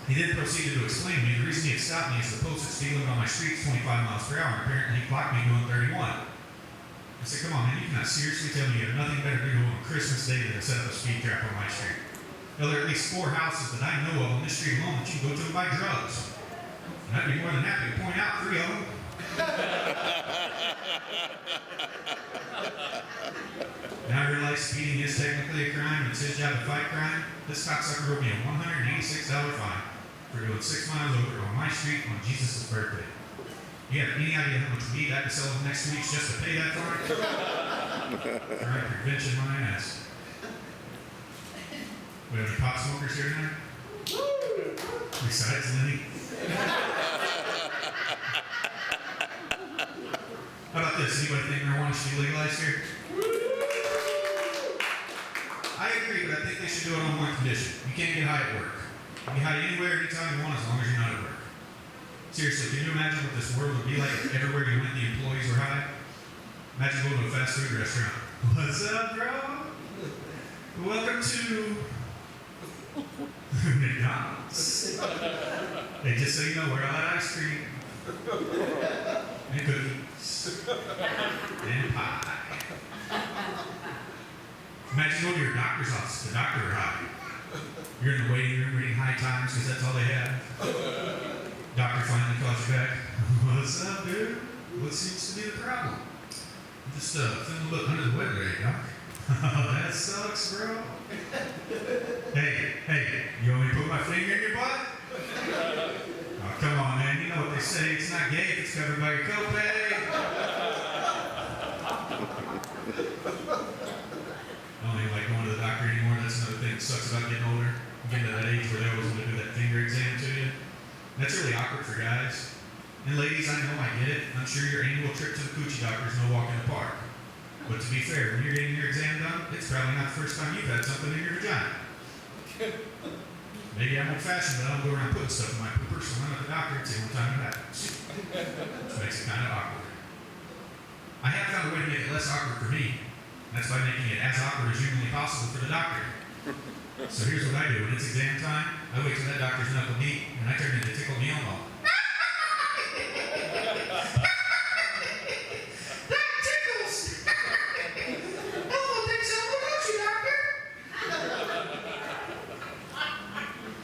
He then proceeded to explain to me the reason he had stopped me is the posted speed limit on my street is 25 miles per hour, and apparently he clocked me doing 31. I said, come on, man, you cannot seriously tell me you have nothing better to do on Christmas Day than to set up a speed trap on my street. Well, there are at least 4 houses that I know of on this street alone that you can go to and buy drugs. And I'd be more than happy to point out 3 of them. Now I realize speeding is technically a crime and it's his job to fight crime. This cocksucker wrote me a $186 fine for doing 6 miles over on my street on Jesus' birthday. You have any idea how much weed I can sell in the next 2 weeks just to pay that fine? Alright, prevention my ass. We have any pot smokers here tonight? Besides Lenny? How about this? Anybody think marijuana should be legalized here? I agree, but I think they should do it on one condition. You can't get high at work. You can get high anywhere, anytime you want, as long as you're not at work. Seriously, can you imagine what this world would be like if everywhere you went the employees were high? Imagine going to a fast food restaurant. What's up, bro? Welcome to McDonald's. Hey, just so you know, we're all at ice cream. And cookies. And pie. Imagine going to your doctor's office, the doctor are high. You're in the waiting room reading High Times because that's all they have. Doctor finally calls you back. What's up, dude? What seems to be the problem? I'm just feeling a little under the weather today, Doc. Oh, that sucks, bro. Hey, you want me to put my finger in your butt? Oh, come on, man. You know what they say. It's not gay if it's covered by your copay. I don't even like going to the doctor anymore. That's another thing that sucks about getting older. I'm getting to that age where they always want to do that finger exam to you. That's really awkward for guys. And ladies, I know, I get it. I'm sure your annual trip to the coochie doctor is no walk in the park. But to be fair, when you're getting your exam done, it's probably not the first time you've had something in your vagina. Maybe I'm old-fashioned, but I don't go around putting stuff in my pooper, so I'm at the doctor and say one time it happens. Which makes it kind of awkward. I have found a way to make it less awkward for me. That's by making it as awkward as humanly possible for the doctor. So here's what I do. When it's exam time, I wait till that doctor's knuckle deep, and I turn into Tickle Me Elmo.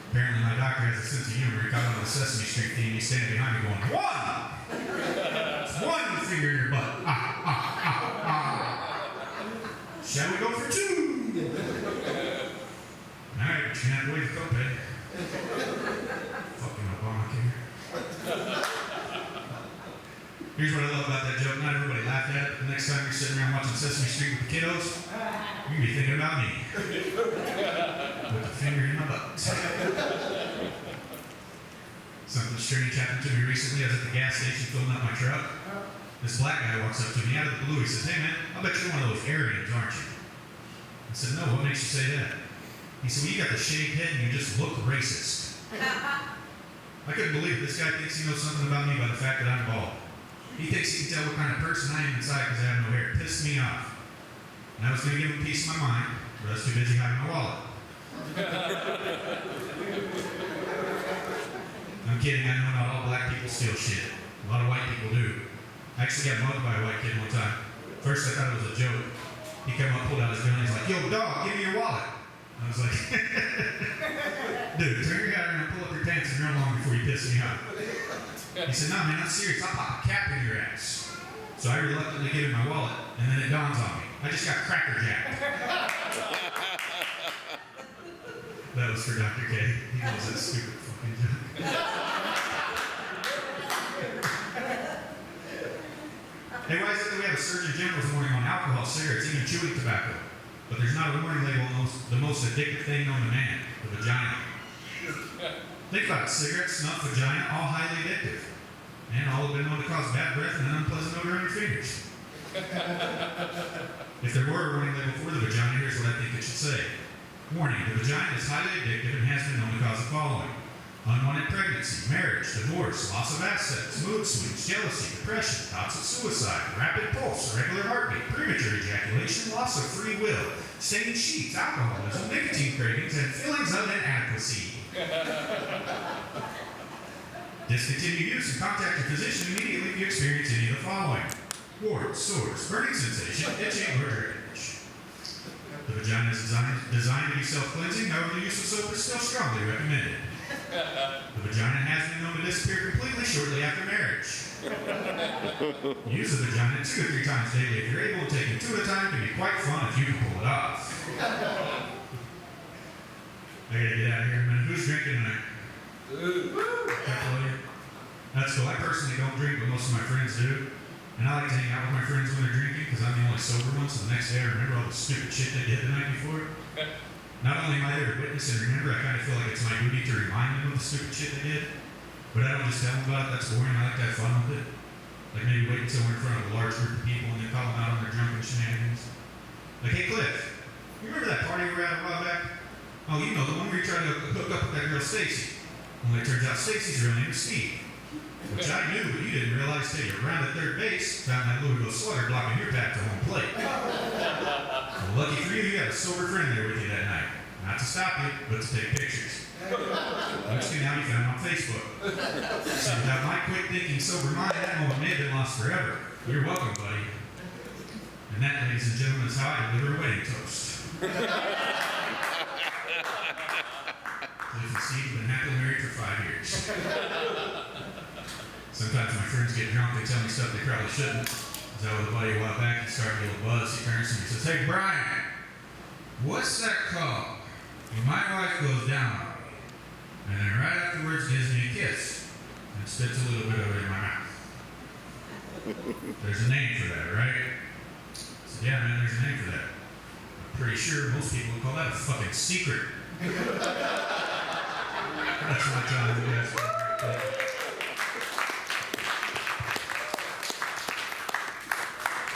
Apparently my doctor has a sense of humor. He caught on the Sesame Street theme. He's standing behind me going, one finger in your butt. Shall we go for two? All right, but you're gonna have to wait for copay. Fucking Obamacare. Here's what I love about that joke. Not everybody laughed at it. The next time you're sitting around watching Sesame Street with the kiddos, you're gonna be thinking about me. With the finger in my butt. Something strange happened to me recently. I was at the gas station filling up my truck. This black guy walks up to me out of the blue. He says, "Hey man, I bet you're one of those Aryans, aren't you?" I said, "No, what makes you say that?" He said, "Well, you got the shaved head and you just look racist." I couldn't believe it. This guy thinks he knows something about me by the fact that I'm bald. He thinks he can tell what kind of person I am inside because I have no hair. It pissed me off. And I was going to give him a piece of my mind, but I was too busy hiding my wallet. I'm kidding. I know not all black people steal shit. A lot of white people do. I actually got mugged by a white kid one time. First I thought it was a joke. He came up, pulled out his gun, he's like, "Yo, dog, give me your wallet." I was like, "Dude, turn your head around and pull up your pants and run along before you piss me off." He said, "No, man, I'm serious. I'll pop a cap in your ass." So I reluctantly give him my wallet, and then it dawns on me. I just got crackerjacked. That was for Dr. K. He knows that stupid fucking joke. Hey, why is it that we have a Surgeon General's warning on alcohol, cigarettes, even chewing tobacco? But there's not a warning label on the most addictive thing known to man, the vagina. Think about it. Cigarettes, snuff, vagina, all highly addictive. And all have been known to cause bad breath and an unpleasant odor on your fingers. If there were a warning label for the vagina, here's what I think it should say. Warning, the vagina is highly addictive and has been known to cause the following: unwanted pregnancy, marriage, divorce, loss of assets, mood swings, jealousy, depression, thoughts of suicide, rapid pulse, irregular heartbeat, premature ejaculation, loss of free will, stained sheets, alcoholism, nicotine cravings, and feelings of inadequacy. Discontinue use and contact your physician immediately if you experience any of the following: warts, sores, burning sensation, itching, or drainage. The vagina is designed to be self-cleansing, however the use of soap is still strongly recommended. The vagina has been known to disappear completely shortly after marriage. Use the vagina 2 or 3 times daily. If you're able to take it 2 at a time, it can be quite fun if you can pull it off. I gotta get out of here in a minute. Who's drinking tonight? That's cool. I personally don't drink, but most of my friends do. And I like to hang out with my friends when they're drinking because I'm the only sober one, so the next day I remember all the stupid shit they did the night before. Not only am I there to witness and remember, I kind of feel like it's my duty to remind them of the stupid shit they did. But I don't just tell them about it. That's boring. I like to have fun with it. Like maybe wait until we're in front of a large group of people and then call them out on their drunken shenanigans. Like, "Hey Cliff, you remember that party we were at a while back? Oh, you know, the one where you tried to hook up with that girl Stacy. Well, it turns out Stacy's real name is Steve. Which I knew, but you didn't realize till you round at third base, found that Louisville slugger blocking your path to home plate. Well, lucky for you, you had a sober friend there with you that night. Not to stop you, but to take pictures. Which can now be found on Facebook. So without my quick thinking, sober mind, that moment may have been lost forever. You're welcome, buddy. And that, ladies and gentlemen, is how I deliver a wedding toast. Cliff and Steve have been happily married for 5 years. Sometimes my friends get drunk, they tell me stuff they probably shouldn't. I was out with a buddy a while back, he started a little buzz, he turns to me and says, "Hey Brian, What's that called? When my wife goes down on me, and then right afterwards gives me a kiss, and spits a little bit of it in my mouth. There's a name for that, right? I said, yeah, man, there's a name for that. I'm pretty sure most people would call that a fucking secret. That's my time, yes.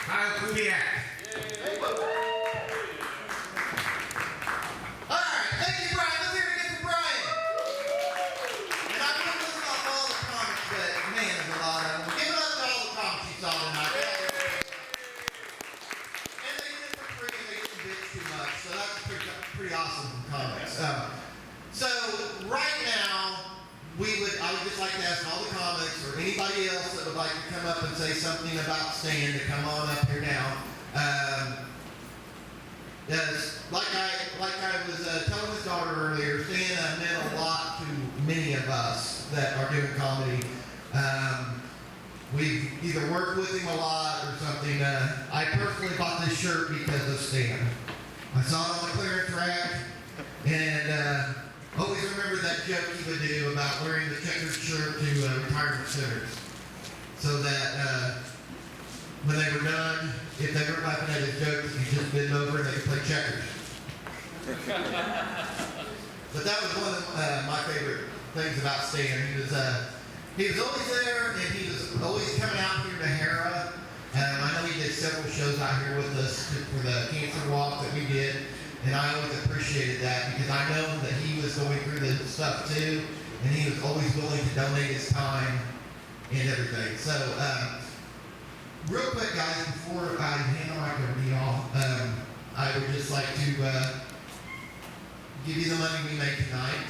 Kyle Kubiak.
Alright, thank you, Brian. Let's hear it again for Brian. And I'm going to list off all the comics, but man, there's a lot of them. Give it up to all the comics you saw tonight. And they did it for free, and they didn't bitch too much, so that's pretty awesome from comics. So right now, I would just like to ask all the comics or anybody else that would like to come up and say something about Stan to come on up here now. Yes, like I was telling his daughter earlier, Stan meant a lot to many of us that are doing comedy. We've either worked with him a lot or something. I personally bought this shirt because of Stan. I saw it on the clearance rack, and always remember that joke he would do about wearing the checkered shirt to retirement centers, so that when they were done, if they weren't laughing at his jokes, he just bend over and they could play checkers. But that was one of my favorite things about Stan. He was always there, and he was always coming out here to Hera. I know he did several shows out here with us for the cancer walk that we did. And I always appreciated that because I know that he was going through this stuff too, and he was always willing to donate his time and everything. So, real quick, guys, before I hand the mic over to y'all, I would just like to give you the money we make tonight.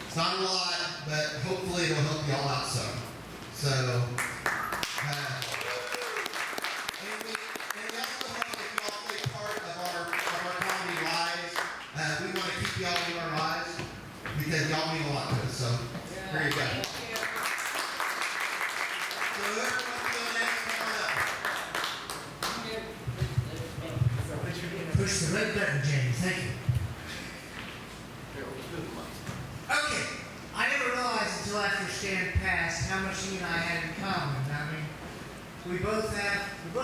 It's not a lot, but hopefully it'll help y'all out some. So, and we also hope that y'all play part of our comedy lives. We want to keep y'all in our lives because y'all mean a lot to us. So, here you go. So whoever wants to go next, come on up.
Push the red button, James. Thank you. Okay. I never realized until after Stan passed how much he and I had in common. I mean, we both have a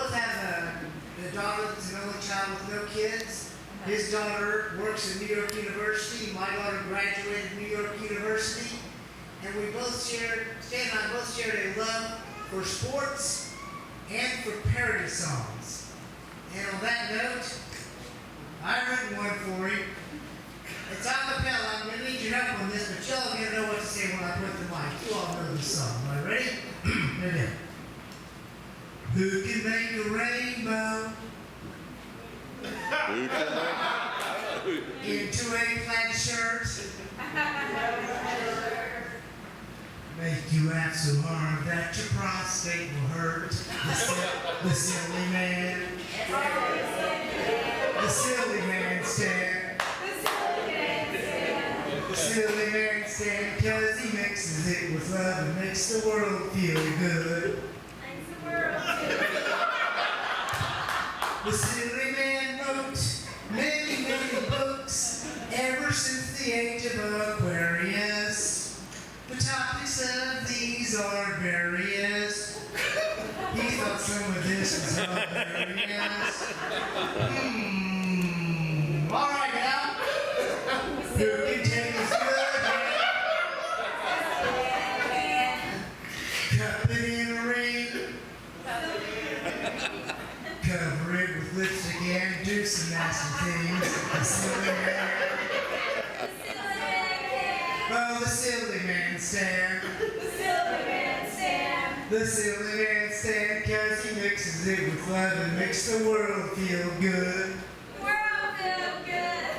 daughter that's an only child with no kids. His daughter works at New York University. My daughter graduated New York University. And Stan and I both shared a love for sports and for parody songs. And on that note, I've written one for him. It's a cappella. I'm going to need your help on this, but y'all are going to know what to say when I put the mic. You all know this song. Are you ready? Ready. Who can make a rainbow into a plaid shirt? Make you laugh so hard that your prostate will hurt. The silly man. The silly man stare. The silly man stand because he mixes it with love and makes the world feel good. The silly man wrote many, many books ever since the age of Aquarius. The topics of these are various. He thought some of this was hilarious. All right now. Who can take his good hand, cup it in a ring, cover it with lipstick and do some nasty things. The silly man. Oh, the silly man stand. The silly man stand, cause he mixes it with love and makes the world feel good.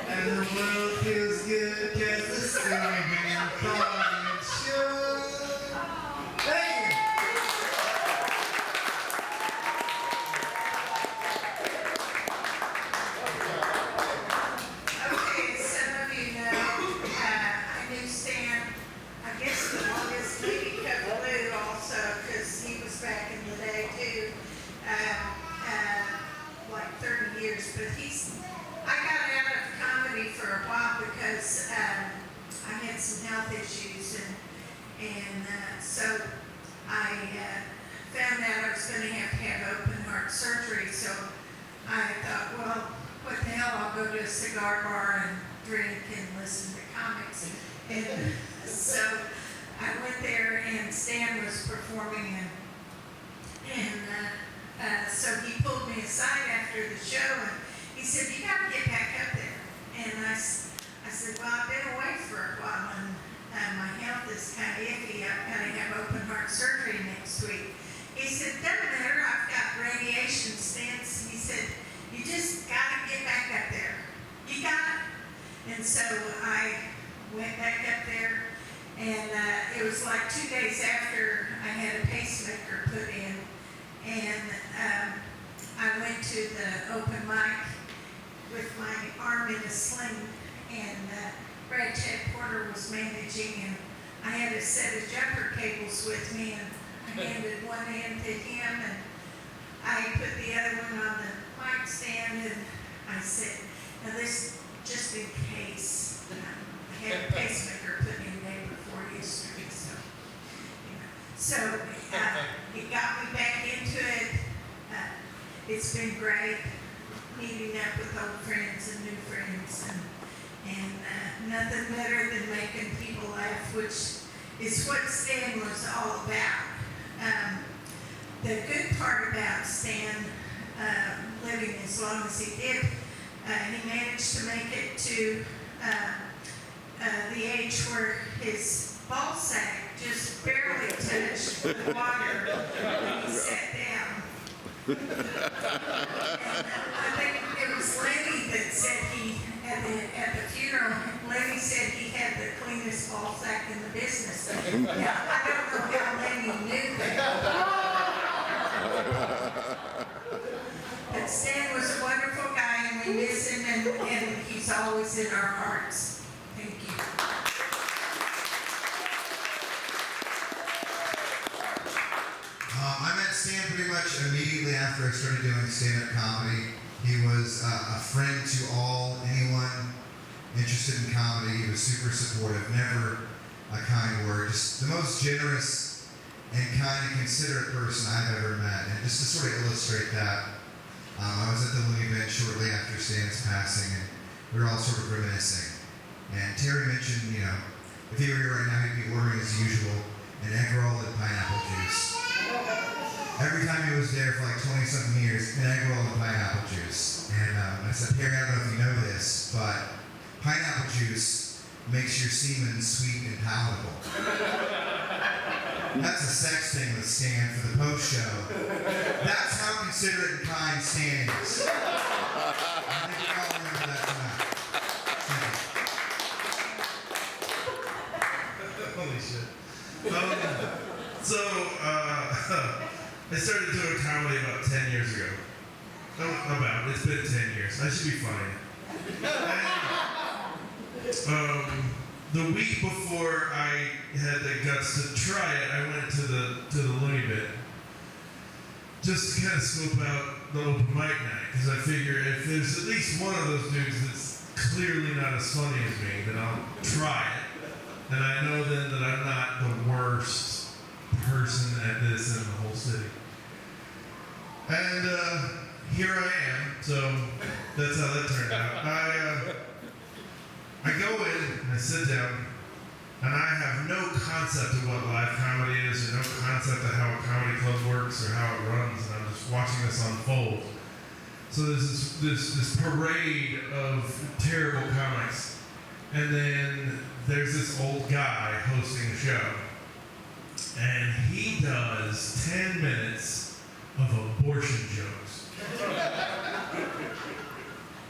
And the world feels good cause the silly man thought it should. Thank you.
Okay, some of you know, I knew Stan, I guess the longest maybe Cut Blue also, because he was back in the day too, like 30 years, but I got And so I found out I was going to have open heart surgery. So I thought, well, what the hell, I'll go to a cigar bar and drink and listen to comics. And so I went there, and Stan was performing, and so he pulled me aside after the show, and he said, "You got to get back up there." And I said, "Well, I've been away for a while, and my health is kind of iffy. I've got to have open heart surgery next week." He said, "Doesn't matter. I've got radiation stents." He said, "You just got to get back up there. You got it." And so I went back up there, and it was like 2 days after I had a pacemaker put in, and I went to the open mic with my arm in a sling, and Brad Chad Porter was managing, and I had a set of jumper cables with me, and I handed one end to him, and I put the other one on the mic stand, and I said, "Now this, just in case, I had a pacemaker put in the day before yesterday, so it got me back into it. It's been great meeting up with old friends and new friends, and nothing better than making people laugh, which is what Stan was all about. The good part about Stan living as long as he did, he managed to make it to the age where his ball sack just barely touched the water when he sat down. And I think it was Lenny that said at the funeral, Lenny said he had the cleanest ball sack in the business. Now, I don't know how Lenny knew that. But Stan was a wonderful guy, and we miss him, and he's always in our hearts. Thank you.
I met Stan pretty much immediately after I started doing stand-up comedy. He was a friend to anyone interested in comedy. He was super supportive, never a kind word, just the most generous and kind and considerate person I've ever met. And just to sort of illustrate that, I was at the Looney Bin shortly after Stan's passing, and we were all sort of reminiscing. And Terry mentioned, if he were here right now, he'd be ordering as usual an egg roll and pineapple juice. Every time he was there for like 20-something years, an egg roll and pineapple juice. And I said, "Terry, I don't know if you know this, but pineapple juice makes your semen sweet and palatable." That's a sex thing with Stan for the post show. That's how considerate and kind Stan is. I think we all remember that tonight.
Holy shit. I started doing comedy about 10 years ago. It's been 10 years. I should be funny. And, the week before I had the guts to try it, I went to the Looney Bin. Just to kind of scope out the open mic night, because I figure if there's at least one of those dudes that's clearly not as funny as me, then I'll try it. And I know then that I'm not the worst person at this in the whole city. And here I am, so that's how that turned out. I go in, and I sit down, and I have no concept of what live comedy is, or no concept of how a comedy club works, or how it runs, and I'm just watching this unfold. So there's this parade of terrible comics, and then there's this old guy hosting the show, and he does 10 minutes of abortion jokes.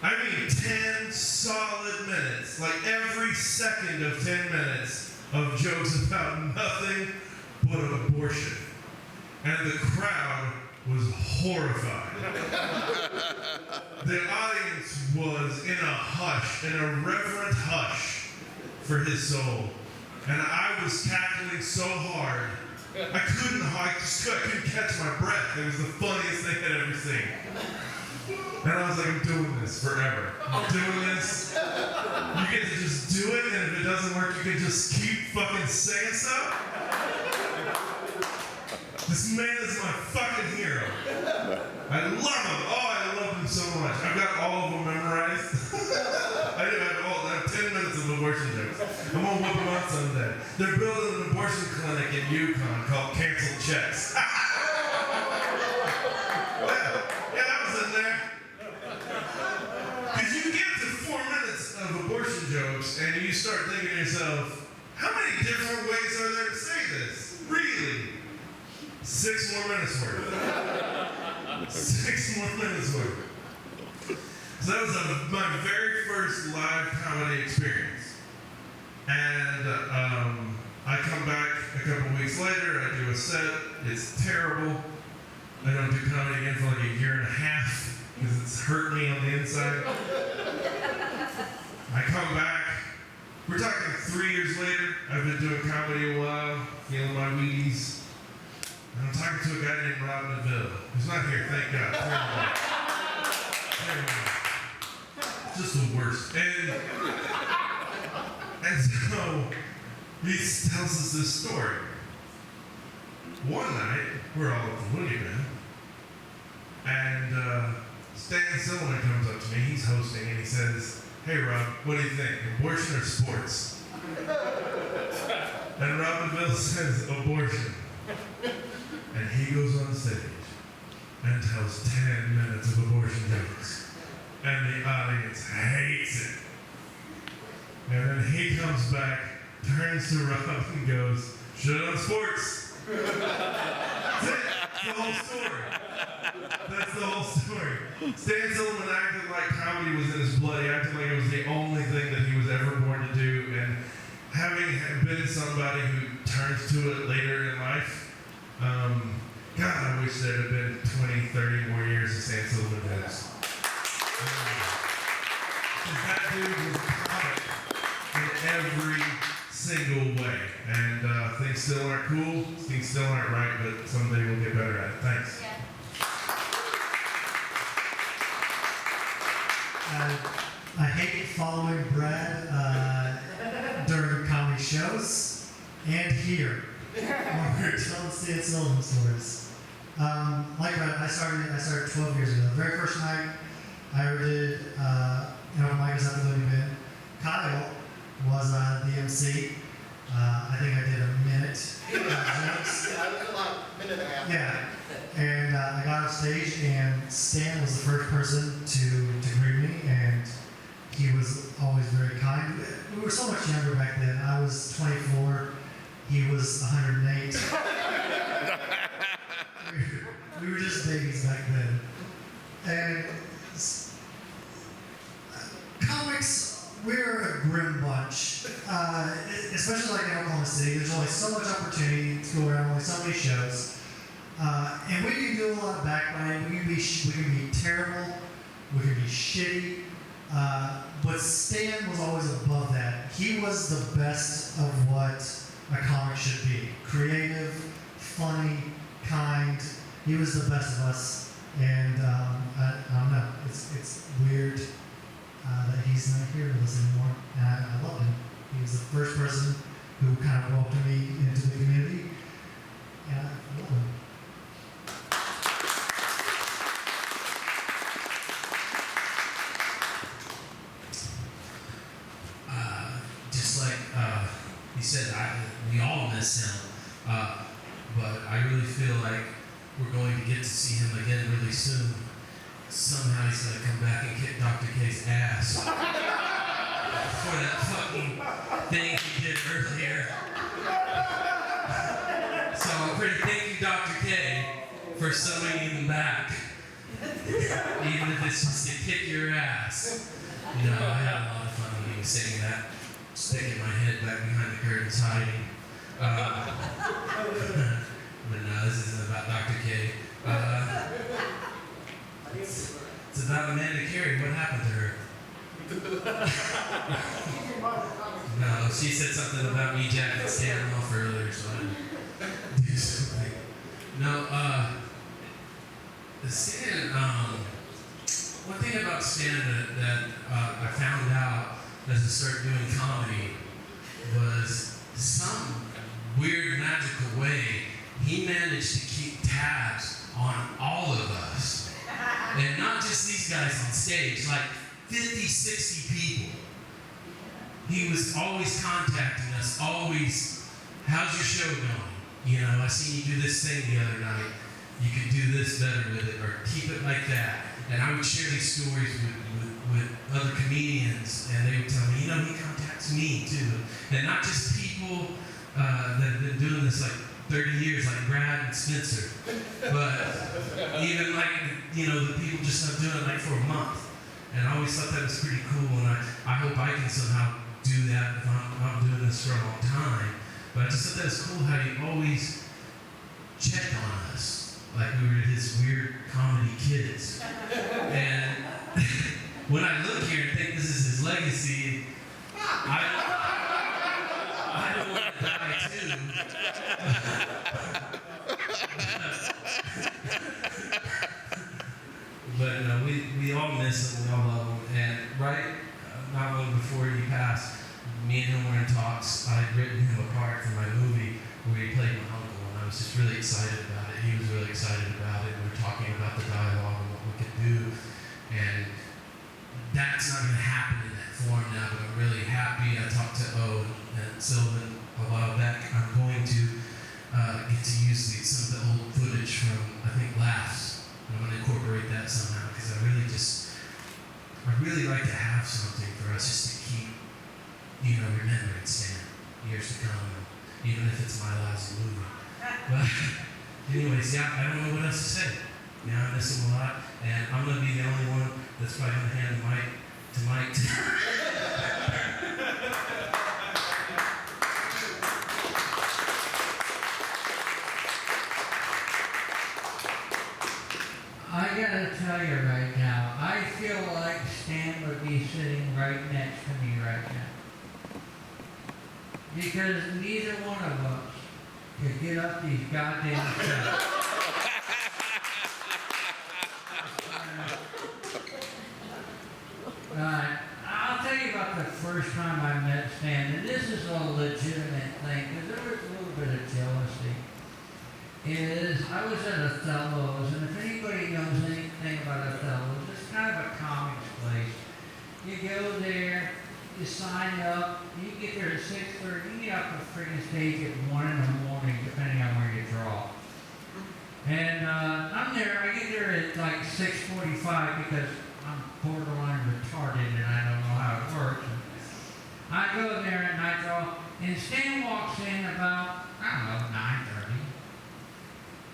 I mean 10 solid minutes, like every second of 10 minutes of jokes about nothing but abortion. And the crowd was horrified. The audience was in a hush, in a reverent hush for his soul. And I was cackling so hard, I couldn't catch my breath. It was the funniest thing I'd ever seen.
And I was like, I'm doing this forever. I'm doing this. You get to just do it, and if it doesn't work, you can just keep fucking saying stuff. This man is my fucking hero. I love him. Oh, I love him so much. I've got all of them memorized. I have 10 minutes of abortion jokes. I'm gonna whip them out someday. They're building an abortion clinic in Yukon called Canceled Checks. Yeah, that was in there. Because you get to 4 minutes of abortion jokes and you start thinking to yourself, how many different ways are there to say this? Really? 6 more minutes worth. 6 more minutes worth. So that was my very first live comedy experience. And I come back a couple weeks later, I do a set, it's terrible. I don't do comedy again for like a year and a half because it's hurt me on the inside. I come back, we're talking 3 years later, I've been doing comedy a while, feeling my Wheaties. And I'm talking to a guy named Rob DeVille, who's not here, thank God. Terrible. Just the worst. And so he tells us this story. One night, we're all at the Looney Bin, and Stan Silliman comes up to me, he's hosting, and he says, hey Rob, what do you think, abortion or sports? And Rob DeVille says, abortion. And he goes on stage and tells 10 minutes of abortion jokes. And the audience hates it. And then he comes back, turns to Rob and goes, shit on sports. That's it. That's the whole story. That's the whole story. Stan Silliman acted like comedy was in his blood. He acted like it was the only thing that he was ever born to do. And having been somebody who turns to it later in life, God, I wish there had been 20, 30 more years of Stan Silliman jokes. That dude was a comic in every single way. And things still aren't cool, things still aren't right, but someday we'll get better at it. Thanks.
Yeah.
I hate following Brad during comedy shows and here when we're telling Stan Silliman stories. Like Brad, I started 12 years ago. The very first night I ever did, Mike was at the Looney Bin. Kyle was the MC. I think I did a minute jokes.
Yeah, that was about a minute and a half.
Yeah, and I got off stage, and Stan was the first person to greet me, and he was always very kind. We were so much younger back then. I was 24, he was 108. We were just babies back then. And comics, we're a grim bunch. Especially like in Oklahoma City, there's only so much opportunity to go around, only so many shows. And we can do a lot of backbiting. We can be terrible. We can be shitty. But Stan was always above that. He was the best of what a comic should be. Creative, funny, kind. He was the best of us. And I don't know. It's weird that he's not here with us anymore. And I love him. He was the first person who kind of welcomed me into the community. And I love him.
Just like he said, we all miss him. But I really feel like we're going to get to see him again really soon. Somehow he's going to come back and kick Dr. K's ass for that fucking thing he did earlier. So I'm pretty thank you, Dr. K, for summoning him back. Even if it's just to kick your ass. You know, I had a lot of fun when he was saying that, sticking my head back behind the curtains hiding. But no, this isn't about Dr. K. It's about Amanda Carey. What happened to her? No, she said something about me jacking Stan off earlier, so I didn't do something. No, Stan, thing about stand-up that I found out as I started doing comedy was some weird magical way he managed to keep tabs on all of us. And not just these guys on stage, like 50, 60 people. He was always contacting us, always, how's your show going? You know, I seen you do this thing the other night. You could do this better with it, or keep it like that. And I would share these stories with other comedians, and they would tell me, you know, he contacts me too. And not just people that have been doing this like 30 years, like Brad and Spencer, but even like, you know, the people just not doing it like for a month. And I always thought that was pretty cool, and I hope I can somehow do that if I'm doing this for a long time. But I just thought that was cool how he always checked on us, like we were his weird comedy kids. And when I look here and think this is his legacy, I don't want to die too. But we all miss him, we all love him. And right, not long before he passed, me and him were in talks. I had written him a part for my movie where he played my uncle, and I was just really excited about it. He was really excited about it. We were talking about the dialogue and what we could do. And that's not going to happen in that form now, but I'm really happy. I talked to O and Silliman a while back. I'm going to get to use some of the old footage from, I think, Laughs. And I'm going to incorporate that somehow, because I really like to have something for us just to keep, you know, remembering Stan years to come, even if it's my last movie. But anyways, yeah, I don't know what else to say. Yeah, I miss him a lot, and I'm going to be the only one that's probably going to hand the mic to Mike.
I gotta tell you right now, I feel like Stan would be sitting right next to me right now. Because neither one of us could get up these goddamn steps. I'll tell you about the first time I met Stan, and this is a legitimate thing, because there was a little bit of jealousy. I was at Othello's, and if anybody knows anything about Othello's, it's kind of a comics place. You go there, you sign up, you get there at 6:30, you get off the freaking stage at 1 in the morning, depending on where you draw. And I'm there, I get there at like 6:45 because I'm borderline retarded and I don't know how it works. And I go there and I draw, and Stan walks in about, I don't know, 9:30.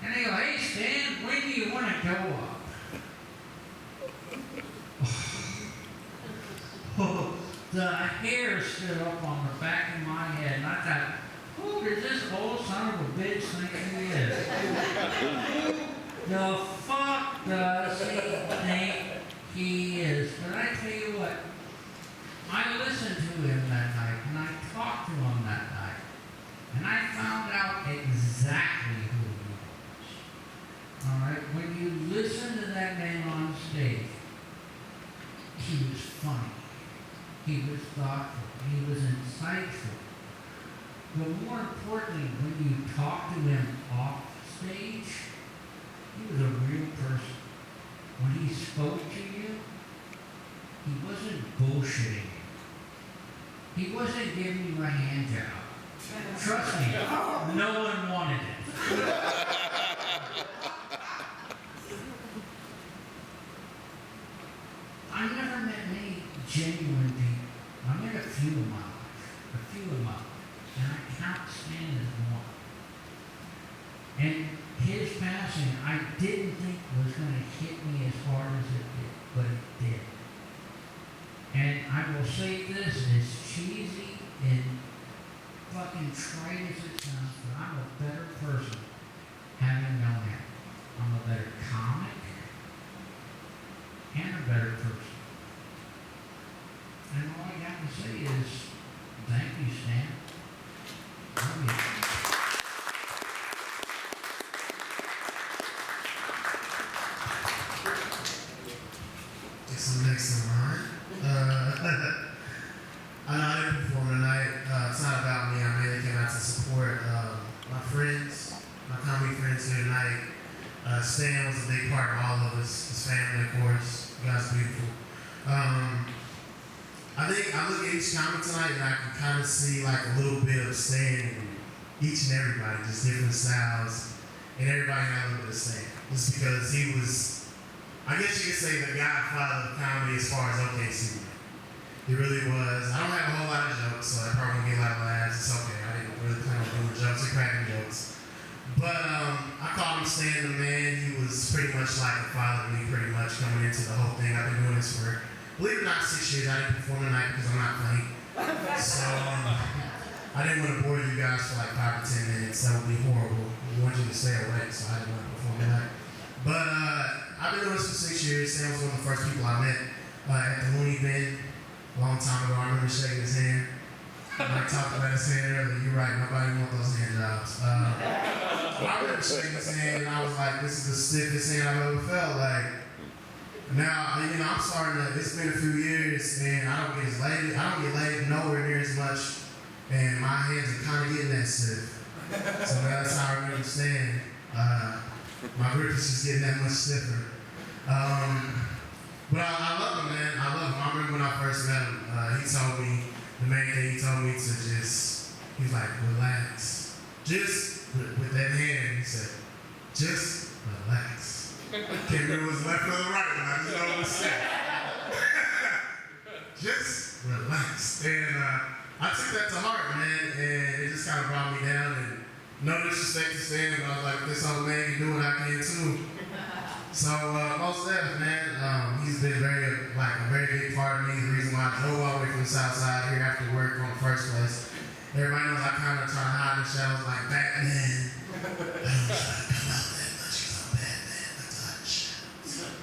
And they go, hey Stan, when do you want to go up? The hair stood up on the back of my head, and I thought, who does this old son of a bitch think he is? The fuck does he think he is? But I tell you what, I listened to him that night, and I talked to him that night, and I found out exactly who he was. All right, when you listen to that man on stage, he was funny. He was thoughtful. He was insightful. But more importantly, when you talk to him off stage, he was a real person. When he spoke to you, he wasn't bullshitting you. He wasn't giving you a hand job. Trust me, no one wanted it. I never met many genuine people. I met a few in my life, and I can't stand as one. And his passing, I didn't think was going to hit me as hard as it did, but it did. And I will say this, as cheesy and fucking trite as it sounds, but I'm a better person having known him. I'm a better comic and a better person. And all I got to say is, thank you, Stan. Love you.
Take some
friends, my comedy friends here tonight. Stan was a big part of all of us, his family, of course. You guys are beautiful. I think I look at each comic tonight and I can kind of see like a little bit of Stan in each and everybody, just different styles, and everybody had a little bit of Stan. Just because he was, I guess you could say, the godfather of comedy as far as OKC. He really was. I don't have a whole lot of jokes, so I probably won't get a lot of laughs. It's okay. I didn't really plan on doing jokes or cracking jokes. But I called him Stan the Man. He was pretty much like a father to me, pretty much, coming into the whole thing. I've been doing this for, believe it or not, 6 years. I didn't perform tonight because I'm not funny. So I didn't want to bore you guys for like 5 to 10 minutes. That would be horrible. We want you to stay awake, so I didn't want to perform tonight. But I've been doing this for 6 years. Stan was one of the first people I met at the Looney Bin a long time ago. I remember shaking his hand. I talked about his hand earlier. You're right. Nobody wants those hand jobs. I remember shaking his hand, and I was like, "This is the stiffest hand I've ever felt." Like, now, I'm starting to. It's been a few years, and I don't get laid nowhere near as much, and my hands are kind of getting that stiff. So that's how I remember Stan. My grip is just getting that much stiffer. But I love him, man. I love him. I remember when I first met him, he told me, the main thing he told me to just, he was like, relax. Just, with that hand, he said, just relax. Can't remember if it was left or the right one, I just know it was said. Just relax. And I took that to heart, man, and it just kind of brought me down. And no disrespect to Stan, but I was like, if this old man can do it, I can too. So most definitely, man, he's been a very big part of me. The reason why I drove all the way from the South Side here after work on the first place. Everybody knows I kind of try to hide in the shadows like Batman. I don't try to come out that much because I'm Batman. I hide in the shadows.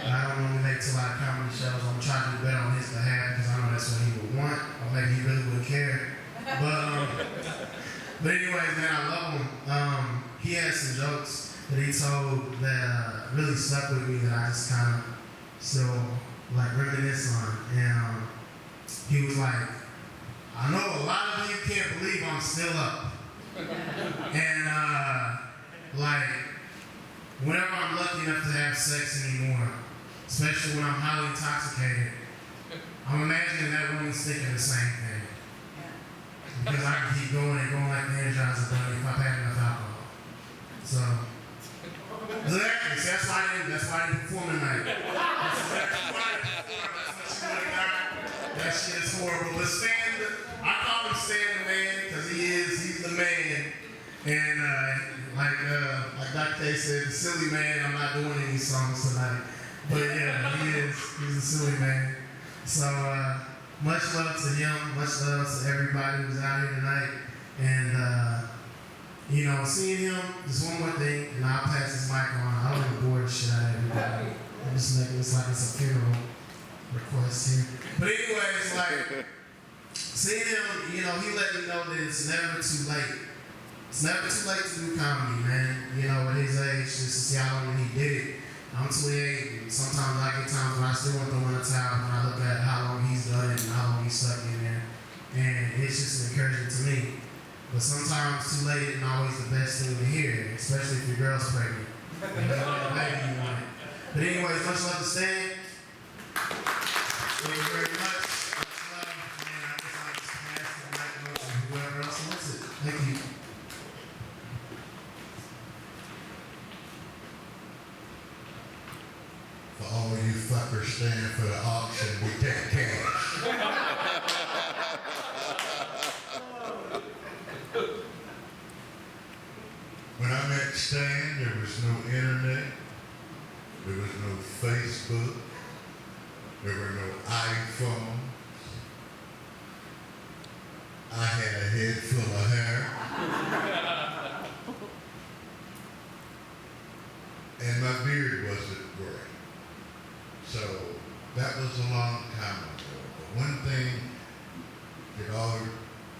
I don't normally make too lot of comedy shows. I'm trying to do better on his behalf because I know that's what he would want, or maybe he really wouldn't care. But anyways, man, I love him. He had some jokes that he told that really stuck with me that I just kind of still like reminisce on. And he was like, I know a lot of you can't believe I'm still up. And like, whenever I'm lucky enough to have sex anymore, especially when I'm highly intoxicated, I'm imagining that woman's thinking the same thing. Because I can keep going and going like the Energizer Bunny if I've had enough alcohol. So, exactly. See, that's why I didn't perform tonight. That's exactly why I didn't perform. That's what she would have got. That shit is horrible. But Stan, I call him Stan the Man because he's the man. And like Dr. K said, the silly man, I'm not doing any songs tonight. But yeah, he's a silly man. So much love to him, much love to everybody who's out here tonight. And seeing him, just one more thing, and I'll pass this mic on. I don't want to bore the shit out of everybody. I'm just making this like it's a funeral request here. But anyways, like, seeing him, he let me know that it's never too late. It's never too late to do comedy, man. At his age, just to see how long he did it. I'm 28, and sometimes I get times when I still want to throw in a towel when I look at how long he's done it and how long he's stuck in there. And it's just encouraging to me. But sometimes too late isn't always the best thing to hear, especially if your girl's pregnant. And you know the baby you want it. But anyways, much love to Stan. Thank you very much. Much love. And I guess I'll just pass the mic over to whoever else wants it. Thank you.
For all you fuckers standing for the auction, we take cash. When I met Stan, there was no internet, there was no Facebook, there were no iPhones. I had a head full of hair. And my beard wasn't growing. So that was a long time ago. But one thing that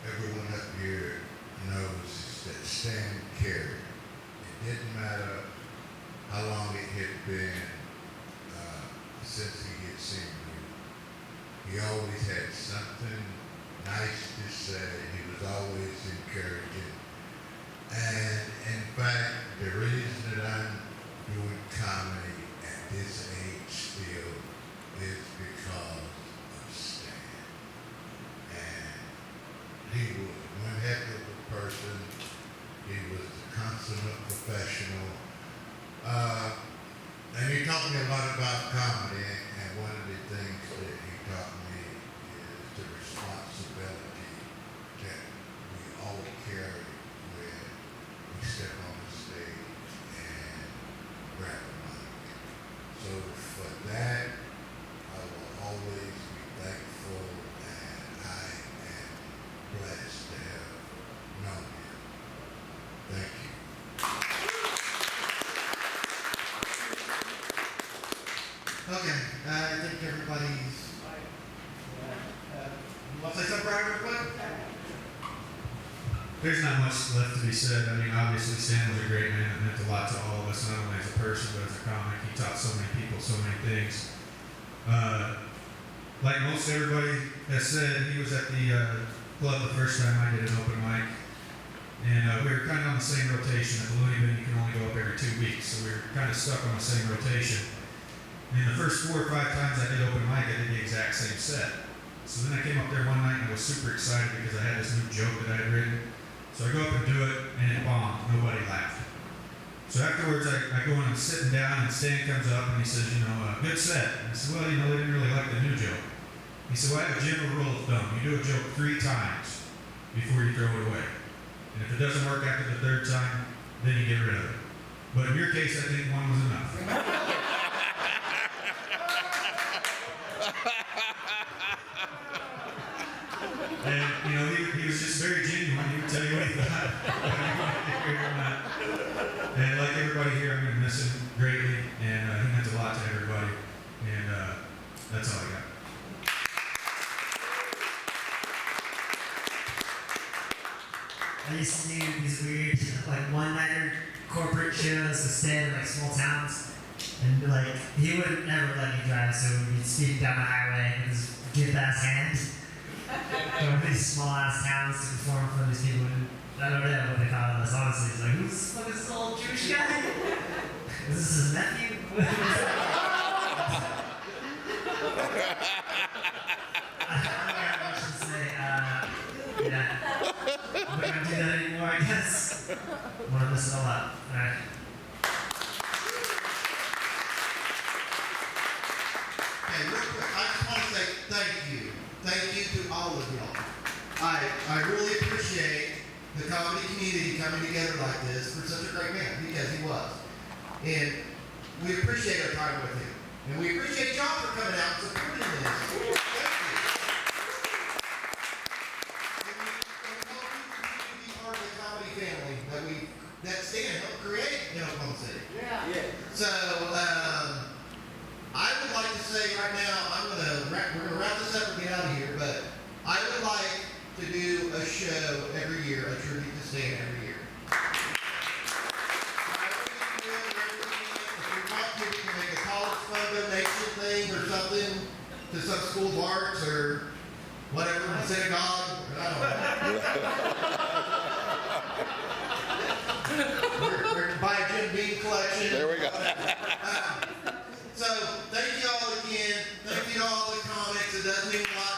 everyone up here knows is that Stan cared. It didn't matter how long it had been since he had seen you. He always had something nice to say. He was always encouraging. And consummate professional. And he taught me a lot about comedy, and one of the things that he taught me is the responsibility that we all carry when we step on the stage and grab a mic. So for that, I will always be thankful, and I am blessed to have known you. Thank you.
Okay, I think everybody's. Want to say something, Brian, real quick?
There's not much left to be said. I mean, obviously, Stan was a great man. It meant a lot to all of us, not only as a person, but as a comic. He taught so many people so many things. Like most everybody has said, he was at the club the first time I did an open mic. And we were kind of on the same rotation. At the Looney Bin, you can only go up every 2 weeks. So we were kind of stuck on the same rotation. And the first 4 or 5 times I did open mic, I did the exact same set. So then I came up there one night and I was super excited because I had this new joke that I had written. So I go up and do it, and it bombed. Nobody laughed. So afterwards, I go and I'm sitting down, and Stan comes up and he says, good set. And I said, well, they didn't really like the new joke. He said, well, I have a general rule of thumb. You do a joke 3 times before you throw it away. And if it doesn't work after the 3rd time, then you get rid of it. But in your case, I think 1 was enough. And, he was just very genuine. He would tell you what he thought. And like everybody here, I'm going to miss him greatly. And he meant a lot to everybody. And that's all I got.
I used to do these weird, like, one-nighter corporate shows with Stan in, like, small towns. And, like, he would never let me drive, so we'd be speeding down the highway with his gift-ass hand. Going to these small-ass towns to perform for these people. And I don't know what they thought of us, honestly. It's like, who's the fuck is this old Jewish guy? Is this his nephew? I don't have much to say. Yeah. I'm not gonna do that anymore, I guess. I'm gonna miss it a lot. Alright.
Okay, real quick, I just want to say thank you. Thank you to all of y'all. I really appreciate the comedy community coming together like this for such a great man, because he was. And we appreciate our time with him. And we appreciate y'all for coming out and supporting this. Thank you. And we hope you continue to be part of the comedy family that Stan helped create in Oklahoma City.
Yeah.
So, I would like to say right now, we're gonna wrap this up and get out of here, but I would like to do a show every year, a tribute to Stan every year. If we want to, we can make a college fund donation thing or something to some school of arts or whatever, the synagogue, I don't know. We're buy a Jim Beam collection.
There we go.
So, thank you all again. Thank you to all the comics. It does mean a lot.